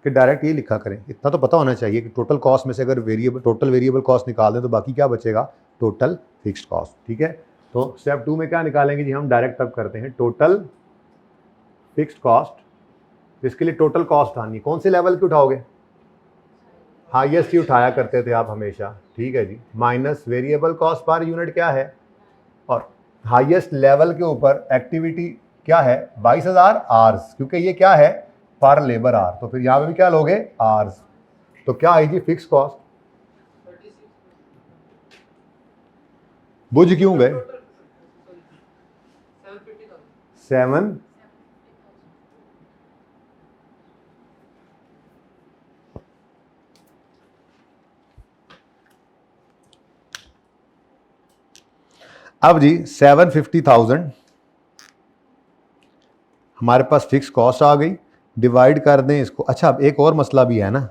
कि डायरेक्ट ये लिखा करें, इतना तो पता होना चाहिए कि टोटल कॉस्ट में से अगर टोटल वेरिएबल कॉस्ट निकाल दें तो बाकी क्या बचेगा, टोटल फिक्स्ड कॉस्ट, ठीक है। तो स्टेप 2 में क्या निकालेंगे जी हम, डायरेक्ट अब करते हैं टोटल फिक्स्ड कॉस्ट। इसके लिए टोटल कॉस्ट आनी, कौन से लेवल की उठाओगे, हाईएस्ट ही उठाया करते थे आप हमेशा, ठीक है जी, minus variable cost per unit क्या है, और हाईएस्ट लेवल के ऊपर एक्टिविटी क्या है 22,000 आर्स, क्योंकि ये क्या है पर लेबर आर। तो फिर यहाँ पे भी क्या लोगे, आर्स। तो क्या आएगी फिक्स कॉस्ट, बुझ क्यों गए, 7। अब जी 750,000 हमारे पास फिक्स कॉस्ट आ गई, डिवाइड कर दें इसको। अच्छा अब एक और मसला भी है ना,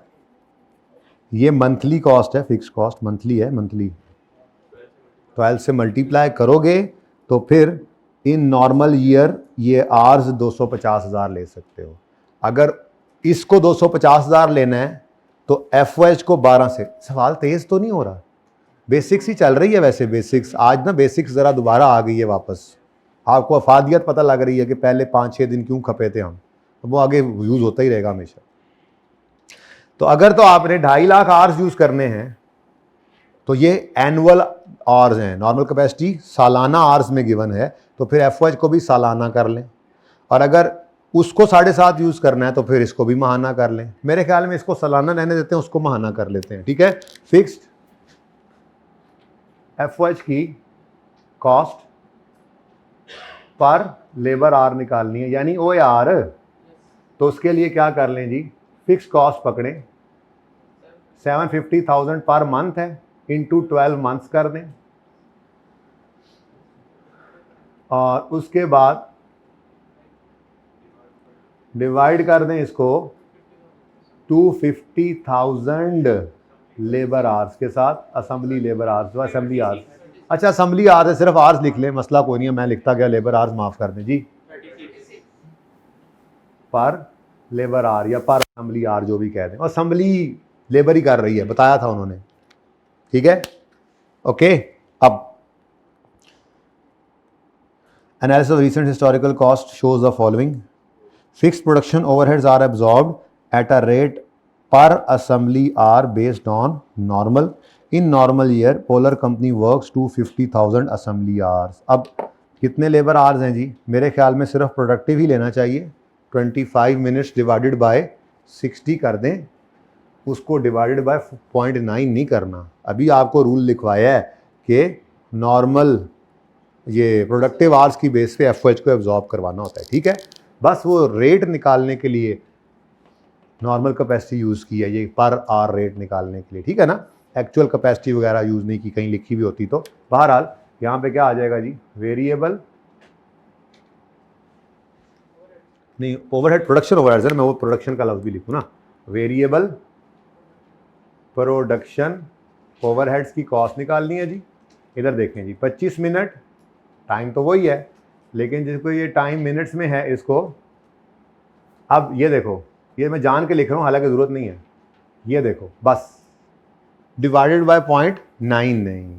ये मंथली कॉस्ट है, फिक्स कॉस्ट मंथली है, मंथली 12 से मल्टीप्लाई करोगे तो फिर इन नॉर्मल ईयर ये आर्स 250,000 ले सकते हो। अगर इसको 250,000 लेना है तो एफओएच को 12 से, सवाल तेज तो नहीं हो रहा, बेसिक्स ही चल रही है वैसे, बेसिक्स आज ना बेसिक्स ज़रा दोबारा आ गई है वापस, आपको अफादियत पता लग रही है कि पहले 5-6 दिन क्यों खपे थे हम, वो आगे यूज़ होता ही रहेगा हमेशा। तो अगर तो आपने 2.5 लाख आवर्स यूज़ करने हैं तो ये एनुअल आवर्स हैं, नॉर्मल कैपेसिटी सालाना आवर्स में गिवन है, तो फिर एफओएच को भी सालाना कर लें, और अगर उसको 7.5 यूज़ करना है तो फिर इसको भी महाना कर लें। मेरे ख्याल में इसको सालाना रहने देते हैं, उसको महाना कर लेते हैं, ठीक है। फिक्स्ड एफओएच की कॉस्ट पर लेबर आर निकालनी है, यानी ओ आर। तो उसके लिए क्या कर लें जी, फिक्स कॉस्ट पकड़ें, 750,000 पर मंथ है, इंटू 12 मंथ्स कर दें, और उसके बाद डिवाइड कर दें इसको 250,000 लेबर आर्स के साथ, असेंबली लेबर आर्स, जो असेंबली आर्स, अच्छा असेंबली आर्स है, सिर्फ आर्स लिख लें, मसला कोई नहीं है, मैं लिखता गया, लेबर आर्स माफ कर दें जी, पर लेबर आर या पर असेंबली आर जो भी कह दें, असेंबली लेबर ही कर रही है, बताया था उन्होंने, ठीक है, ओके। अब analysis of recent historical cost shows the following, fixed production overheads are absorbed at a rate per assembly are based on normal. In normal year, Polar Company works to 50,000 assembly hours. अब कितने labour hours हैं जी? मेरे ख्याल में सिर्फ productive ही लेना चाहिए। 25 minutes divided by 60 कर दें, उसको डिवाइडेड बाय 0.9 नहीं करना। अभी आपको रूल लिखवाया है कि नॉर्मल ये प्रोडक्टिव आवर्स की बेस पे एफओएच को एब्जॉर्ब करवाना होता है, ठीक है। बस वो रेट निकालने के लिए नॉर्मल कैपेसिटी यूज़ की है, ये पर आवर रेट निकालने के लिए, ठीक है ना। एक्चुअल कैपेसिटी वगैरह यूज़ नहीं की, कहीं लिखी भी होती तो। बहरहाल यहाँ पे क्या आ जाएगा जी? वेरिएबल नहीं, ओवरहेड, प्रोडक्शन ओवरहेड सर, मैं वो प्रोडक्शन का लफ्ज़ भी लिखूँ ना। वेरिएबल प्रोडक्शन ओवरहेड्स की कॉस्ट निकालनी है जी। इधर देखें जी, 25 मिनट, टाइम तो वही है, लेकिन जिसको ये टाइम मिनट्स में है इसको, अब ये देखो, ये मैं जान के लिख रहा हूँ, हालांकि ज़रूरत नहीं है। ये देखो बस डिवाइडेड बाय 0.9 नहीं,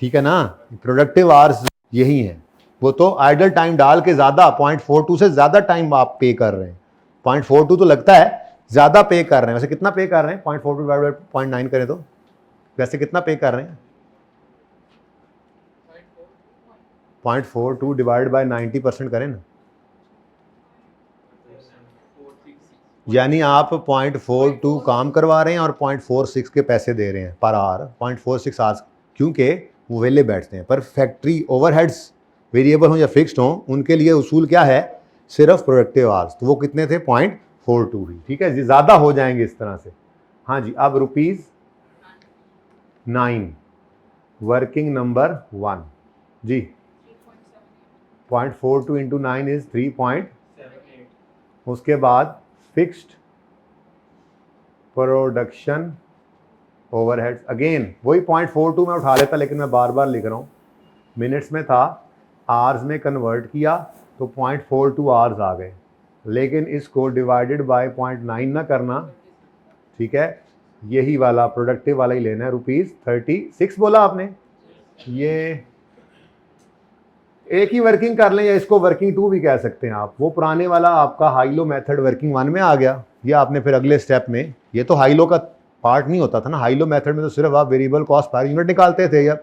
ठीक है ना। प्रोडक्टिव आवर्स यही हैं। वो तो आइडल टाइम डाल के ज़्यादा 0.42 से ज़्यादा टाइम आप पे कर रहे हैं। 0.42 तो लगता है ज़्यादा पे कर रहे हैं, वैसे कितना पे कर रहे हैं? 0.42 डिवाइडेड बाय 0.9 करें तो वैसे कितना पे कर रहे हैं? 0.42 डिवाइड बाय 90% करें ना, यानी आप 0.42 काम करवा रहे हैं और 0.46 के पैसे दे रहे हैं पर आवर। 0.46 आवर्स, क्योंकि वो वेले बैठते हैं। पर फैक्ट्री ओवरहेड्स वेरिएबल हों या फिक्स्ड हों, उनके लिए उसूल क्या है? सिर्फ प्रोडक्टिव आवर्स। तो वो कितने थे? 0.42 ही, ठीक है जी। ज़्यादा हो जाएंगे इस तरह से। हाँ जी, अब ₹9 वर्किंग नंबर 1 जी। 0.42 इंटू 9 इज 3.78। उसके बाद फिक्स्ड प्रोडक्शन ओवरहेड्स, अगेन वही 0.42 में उठा लेता, लेकिन मैं बार बार लिख रहा हूँ, मिनट्स में था, आवर्स में कन्वर्ट किया तो 0.42 आवर्स आ गए। लेकिन इसको डिवाइडेड बाय 0.9 ना करना, ठीक है। यही वाला प्रोडक्टिव वाला ही लेना है। ₹36 बोला आपने, ये एक ही वर्किंग कर लें, या इसको वर्किंग 2 भी कह सकते हैं आप। वो पुराने वाला आपका हाई लो मेथड वर्किंग 1 में आ गया। ये आपने फिर अगले स्टेप में, ये तो हाई लो का पार्ट नहीं होता था ना। हाई लो मेथड में तो सिर्फ आप वेरिएबल कॉस्ट पर यूनिट निकालते थे या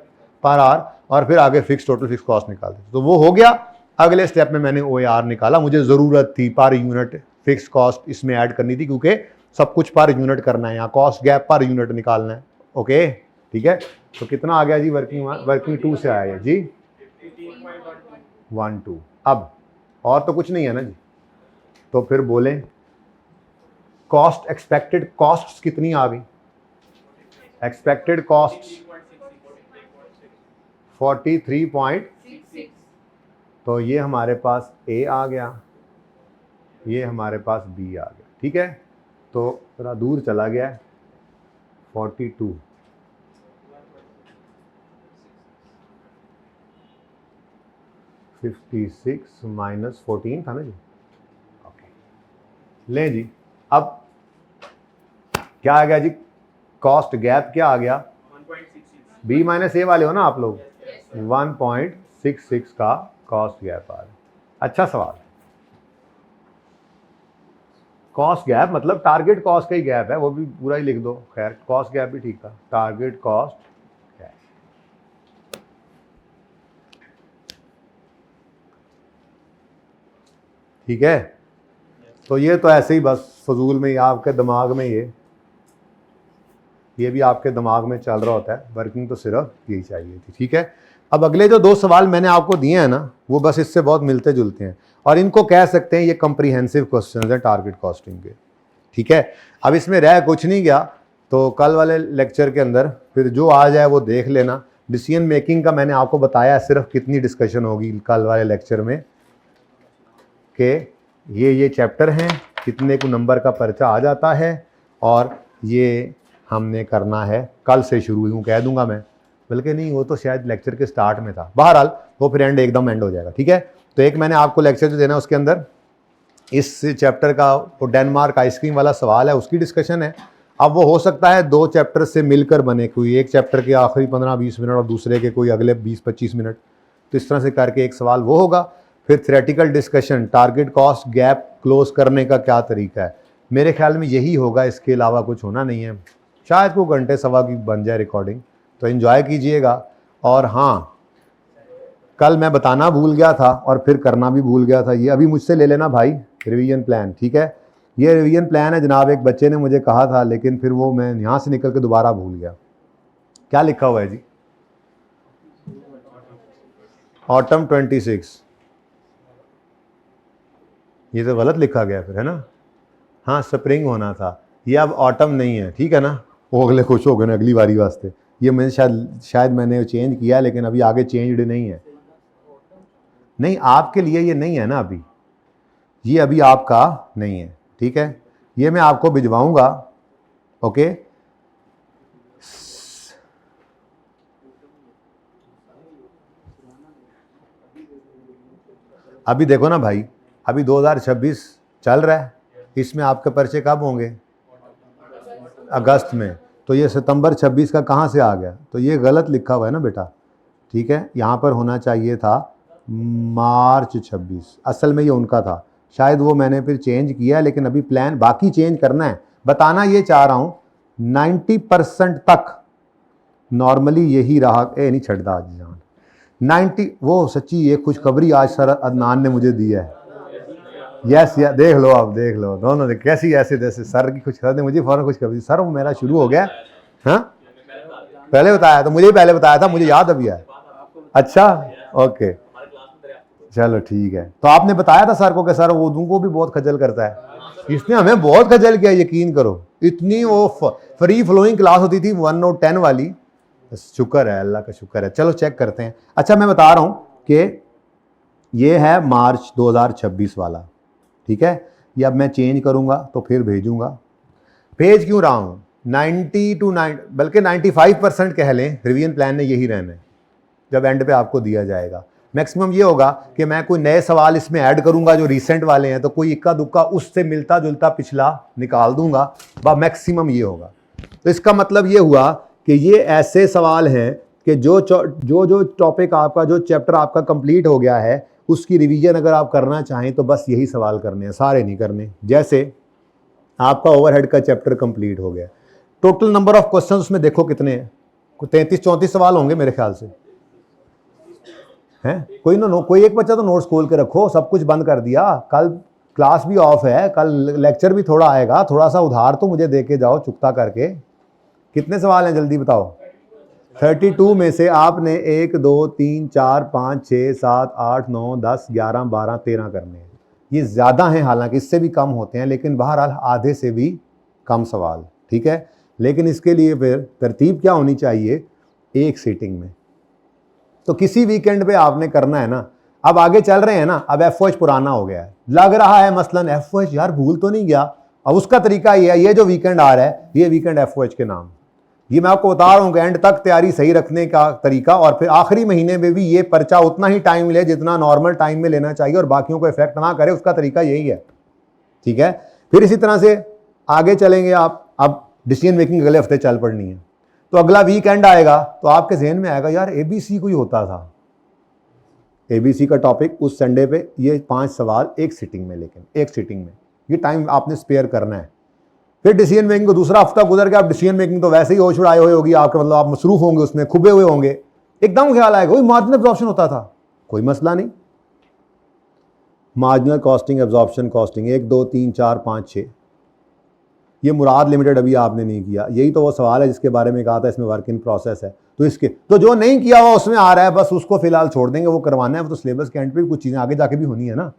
पर आवर, और फिर आगे फिक्स टोटल फिक्स कॉस्ट निकालते थे। तो वो हो गया। अगले स्टेप में मैंने OAR निकाला, मुझे ज़रूरत थी पर यूनिट फिक्स कॉस्ट इसमें ऐड करनी थी, क्योंकि सब कुछ पर यूनिट करना है, यहाँ कॉस्ट गैप पर यूनिट निकालना है। ओके, ठीक है। तो कितना आ गया जी? वर्किंग 2 से आया है जी 12। अब और तो कुछ नहीं है ना जी, तो फिर बोलें कॉस्ट, एक्सपेक्टेड कॉस्ट्स कितनी आ गई? Expected cost 43.66। तो ये हमारे पास A आ गया, ये हमारे पास B आ गया, ठीक है। तो थोड़ा दूर चला गया है 42, -14 था ना जी। ओके, लें जी। अब क्या आ गया जी? कॉस्ट गैप क्या आ गया? 1.66। B-A वाले हो ना आप लोग? 1.66 का कॉस्ट गैप आ रहा है। अच्छा सवाल। कॉस्ट गैप मतलब टारगेट कॉस्ट का ही गैप है, वो भी पूरा ही लिख दो। खैर, कॉस्ट गैप भी ठीक था, टारगेट कॉस्ट गैप। ठीक है। तो ये तो ऐसे ही बस फजूल में, आपके दिमाग में ये भी आपके दिमाग में चल रहा होता है। वर्किंग तो सिर्फ यही चाहिए थी, ठीक है। अब अगले जो 2 सवाल मैंने आपको दिए हैं ना, वो बस इससे बहुत मिलते जुलते हैं, और इनको कह सकते हैं ये कंप्रीहेंसिव क्वेश्चन है टारगेट कॉस्टिंग के, ठीक है। अब इसमें रह कुछ नहीं गया, तो कल वाले लेक्चर के अंदर फिर जो आ जाए वो देख लेना। डिसीजन मेकिंग का मैंने आपको बताया सिर्फ कितनी डिस्कशन होगी कल वाले लेक्चर में, कि ये चैप्टर हैं, कितने को नंबर का पर्चा आ जाता है, और ये हमने करना है कल से शुरू, यूँ कह दूंगा मैं, बल्कि नहीं, वो तो शायद लेक्चर के स्टार्ट में था। बहरहाल वो फिर एकदम एंड हो जाएगा, ठीक है। तो एक मैंने आपको लेक्चर जो देना, उसके अंदर इस चैप्टर का वो डेनमार्क आइसक्रीम वाला सवाल है, उसकी डिस्कशन है। अब वो हो सकता है 2 चैप्टर से मिलकर बने, कोई एक चैप्टर के आखिरी 15-20 मिनट और दूसरे के कोई अगले 20-25 मिनट, तो इस तरह से करके एक सवाल वो होगा। फिर theoretical discussion, target cost gap close करने का क्या तरीका है, मेरे ख्याल में यही होगा, इसके अलावा कुछ होना नहीं है। शायद को घंटे सवा की बन जाए रिकॉर्डिंग, तो एंजॉय कीजिएगा। और हाँ, कल मैं बताना भूल गया था और फिर करना भी भूल गया था। ये अभी मुझसे ले लेना भाई रिवीजन प्लान, ठीक है। ये रिवीजन प्लान है जनाब, एक बच्चे ने मुझे कहा था लेकिन फिर वो मैं यहाँ से निकल के दोबारा भूल गया। क्या लिखा हुआ है जी? ऑटम 26। ये तो गलत लिखा गया फिर, है ना। हाँ स्प्रिंग होना था, ये अब ऑटम नहीं है, ठीक है ना। वो अगले खुश हो गए ना अगली बारी वास्ते। ये मैंने शायद मैंने चेंज किया लेकिन अभी आगे चेंज्ड नहीं है। नहीं आपके लिए ये नहीं है ना अभी, ये अभी आपका नहीं है, ठीक है। ये मैं आपको भिजवाऊंगा, ओके। अभी देखो ना भाई, अभी 2026 चल रहा है, इसमें आपके पर्चे कब होंगे? अगस्त में। तो ये सितंबर 26 का कहाँ से आ गया? तो ये गलत लिखा हुआ है ना बेटा, ठीक है। यहाँ पर होना चाहिए था मार्च 26, असल में ये उनका था, शायद वो मैंने फिर चेंज किया, लेकिन अभी प्लान बाकी चेंज करना है। बताना ये चाह रहा हूँ 90% तक नॉर्मली यही रहा। नहीं छड़दा आज जान 90, वो सच्ची ये खुशखबरी आज सर अदनान ने मुझे दी है। यस या देख लो, आप देख लो दोनों ने कैसी ऐसे जैसे सर की खुशखबरी ने मुझे फौरन खुशखबरी। सर वो मेरा शुरू हो गया। हाँ पहले बताया, तो मुझे ही पहले बताया था, मुझे याद अभी है। अच्छा ओके चलो ठीक है। तो आपने बताया था सर को कि सर वो उनको भी बहुत खजल करता है। इसने हमें बहुत खजल किया, यकीन करो। इतनी वो फ्री फ्लोइंग क्लास होती थी 1 और 10 वाली। शुक्र है, अल्लाह का शुक्र है। चलो चेक करते हैं। अच्छा मैं बता रहा हूँ कि ये है मार्च 2026 वाला, ठीक है। ये अब मैं चेंज करूँगा तो फिर भेजूँगा। भेज क्यों रहा हूँ? 90 to 9 बल्कि 95% कह लें, रिवीजन प्लान ने यही रहना है जब एंड पे आपको दिया जाएगा। मैक्सिमम ये होगा कि मैं कोई नए सवाल इसमें ऐड करूंगा जो रीसेंट वाले हैं, तो कोई इक्का दुक्का उससे मिलता जुलता पिछला निकाल दूंगा, बस मैक्सिमम ये होगा। तो इसका मतलब ये हुआ कि ये ऐसे सवाल हैं कि जो टॉपिक आपका, जो चैप्टर आपका कंप्लीट हो गया है, उसकी रिवीजन अगर आप करना चाहें तो बस यही सवाल करने हैं, सारे नहीं करने। जैसे आपका ओवरहेड का चैप्टर कंप्लीट हो गया, टोटल नंबर ऑफ क्वेश्चन उसमें देखो कितने हैं, 33-34 सवाल होंगे मेरे ख्याल से, हैं। कोई एक बच्चा तो नोट्स खोल के रखो, सब कुछ बंद कर दिया। कल क्लास भी ऑफ है, कल लेक्चर भी थोड़ा आएगा, थोड़ा सा उधार तो मुझे दे के जाओ चुकता करके। कितने सवाल हैं जल्दी बताओ? 32 में से आपने 1 2 3 4 5 6 7 8 9 10 11 12 13 करने हैं। ये ज़्यादा हैं, हालांकि इससे भी कम होते हैं, लेकिन बहरहाल आधे से भी कम सवाल, ठीक है। लेकिन इसके लिए फिर तरतीब क्या होनी चाहिए? एक सीटिंग में। तो किसी वीकेंड पे आपने करना है ना। अब आगे चल रहे हैं ना, अब एफओएच पुराना हो गया है, लग रहा है मसलन एफओएच यार भूल तो नहीं गया। अब उसका तरीका ये है, ये जो वीकेंड आ रहा है ये वीकेंड एफओएच के नाम। ये मैं आपको बता रहा हूँ कि एंड तक तैयारी सही रखने का तरीका, और फिर आखिरी महीने में भी ये पर्चा उतना ही टाइम ले जितना नॉर्मल टाइम में लेना चाहिए और बाकियों को इफेक्ट ना करे, उसका तरीका यही है, ठीक है। फिर इसी तरह से आगे चलेंगे आप। अब डिसीजन मेकिंग अगले हफ्ते चल पड़नी है, तो अगला वीकेंड आएगा तो आपके जहन में आएगा यार एबीसी कोई होता था, एबीसी का टॉपिक उस संडे पे, ये 5 सवाल एक सिटिंग में, लेकिन एक सिटिंग में ये टाइम आपने स्पेयर करना है। फिर डिसीजन मेकिंग को दूसरा हफ्ता गुजर गया, आप डिसीजन मेकिंग तो वैसे ही होश उड़ाए हुए होगी आपके, मतलब आप मसरूफ होंगे उसमें, खुबे हुए होंगे। एकदम ख्याल आएगा वही मार्जिनल एब्जॉर्प्शन होता था, कोई मसला नहीं। मार्जिनल कॉस्टिंग, एब्जॉर्प्शन कॉस्टिंग 1 2 3 4 5 6, ये मुराद लिमिटेड अभी आपने नहीं किया। यही तो वो सवाल है जिसके बारे में कहा था इसमें वर्क इन प्रोसेस है। तो इसके तो जो नहीं किया हुआ उसमें आ रहा है, बस उसको फिलहाल छोड़ देंगे, वो करवाना है। वो तो सिलेबस के एंड पे भी कुछ चीज़ें आगे जाके भी होनी है ना।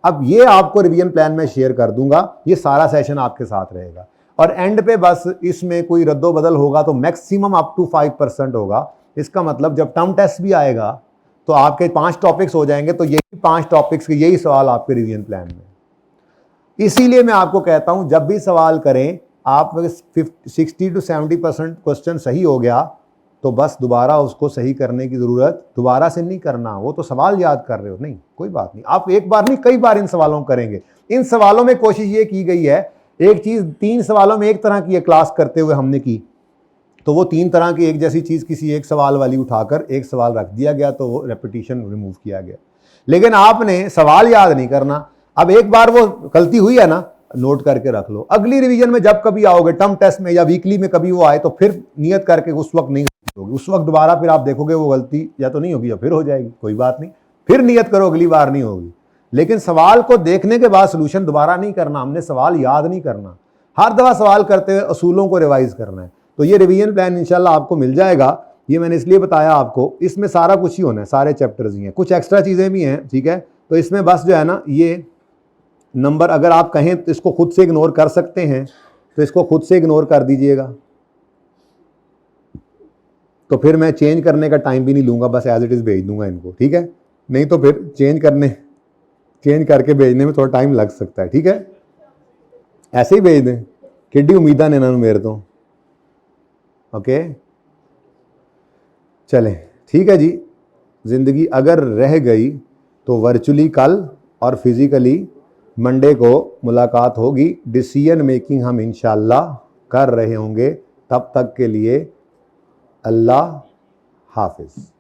अब ये आपको रिवीजन प्लान में शेयर कर दूंगा, ये सारा सेशन आपके साथ रहेगा, और एंड पे बस इसमें कोई रद्दो बदल होगा तो मैक्सिमम अप टू 5% होगा। इसका मतलब जब टर्म टेस्ट भी आएगा तो आपके 5 टॉपिक्स हो जाएंगे, तो यही 5 टॉपिक्स के यही सवाल आपके रिवीजन प्लान में। इसीलिए मैं आपको कहता हूं जब भी सवाल करें आप 60 to 70% क्वेश्चन सही हो गया तो बस दोबारा उसको सही करने की ज़रूरत दोबारा से नहीं करना। वो तो सवाल याद कर रहे हो, नहीं कोई बात नहीं, आप एक बार नहीं कई बार इन सवालों को करेंगे। इन सवालों में कोशिश ये की गई है, एक चीज़ 3 सवालों में एक तरह की क्लास करते हुए हमने की, तो वो 3 तरह की एक जैसी चीज़ किसी एक सवाल वाली उठाकर एक सवाल रख दिया गया, तो वो रेपिटेशन रिमूव किया गया। लेकिन आपने सवाल याद नहीं करना। अब एक बार वो गलती हुई है ना, नोट करके रख लो। अगली रिवीजन में जब कभी आओगे, टर्म टेस्ट में या वीकली में कभी वो आए, तो फिर नियत करके उस वक्त नहीं होगी। उस वक्त दोबारा फिर आप देखोगे वो गलती या तो नहीं होगी या फिर हो जाएगी, कोई बात नहीं, फिर नियत करो अगली बार नहीं होगी। लेकिन सवाल को देखने के बाद सोल्यूशन दोबारा नहीं करना, हमने सवाल याद नहीं करना, हर दफ़ा सवाल करते हुए असूलों को रिवाइज करना है। तो ये रिवीजन प्लान इंशाल्लाह आपको मिल जाएगा, ये मैंने इसलिए बताया आपको, इसमें सारा कुछ ही होना है, सारे चैप्टर्स ही हैं, कुछ एक्स्ट्रा चीज़ें भी हैं, ठीक है। तो इसमें बस जो है ना ये नंबर अगर आप कहें तो इसको खुद से इग्नोर कर सकते हैं, तो इसको खुद से इग्नोर कर दीजिएगा, तो फिर मैं चेंज करने का टाइम भी नहीं लूँगा, बस एज इट इज़ भेज दूंगा इनको, ठीक है। नहीं तो फिर चेंज करके भेजने में थोड़ा टाइम लग सकता है, ठीक है। ऐसे ही भेज दें, किड्डी उम्मीदा ने इन्होंने मेरे तो, ओके चलें, ठीक है जी। ज़िंदगी अगर रह गई तो वर्चुअली कल और फिज़िकली मंडे को मुलाकात होगी। डिसीजन मेकिंग हम इंशाल्लाह कर रहे होंगे, तब तक के लिए अल्लाह हाफिज़।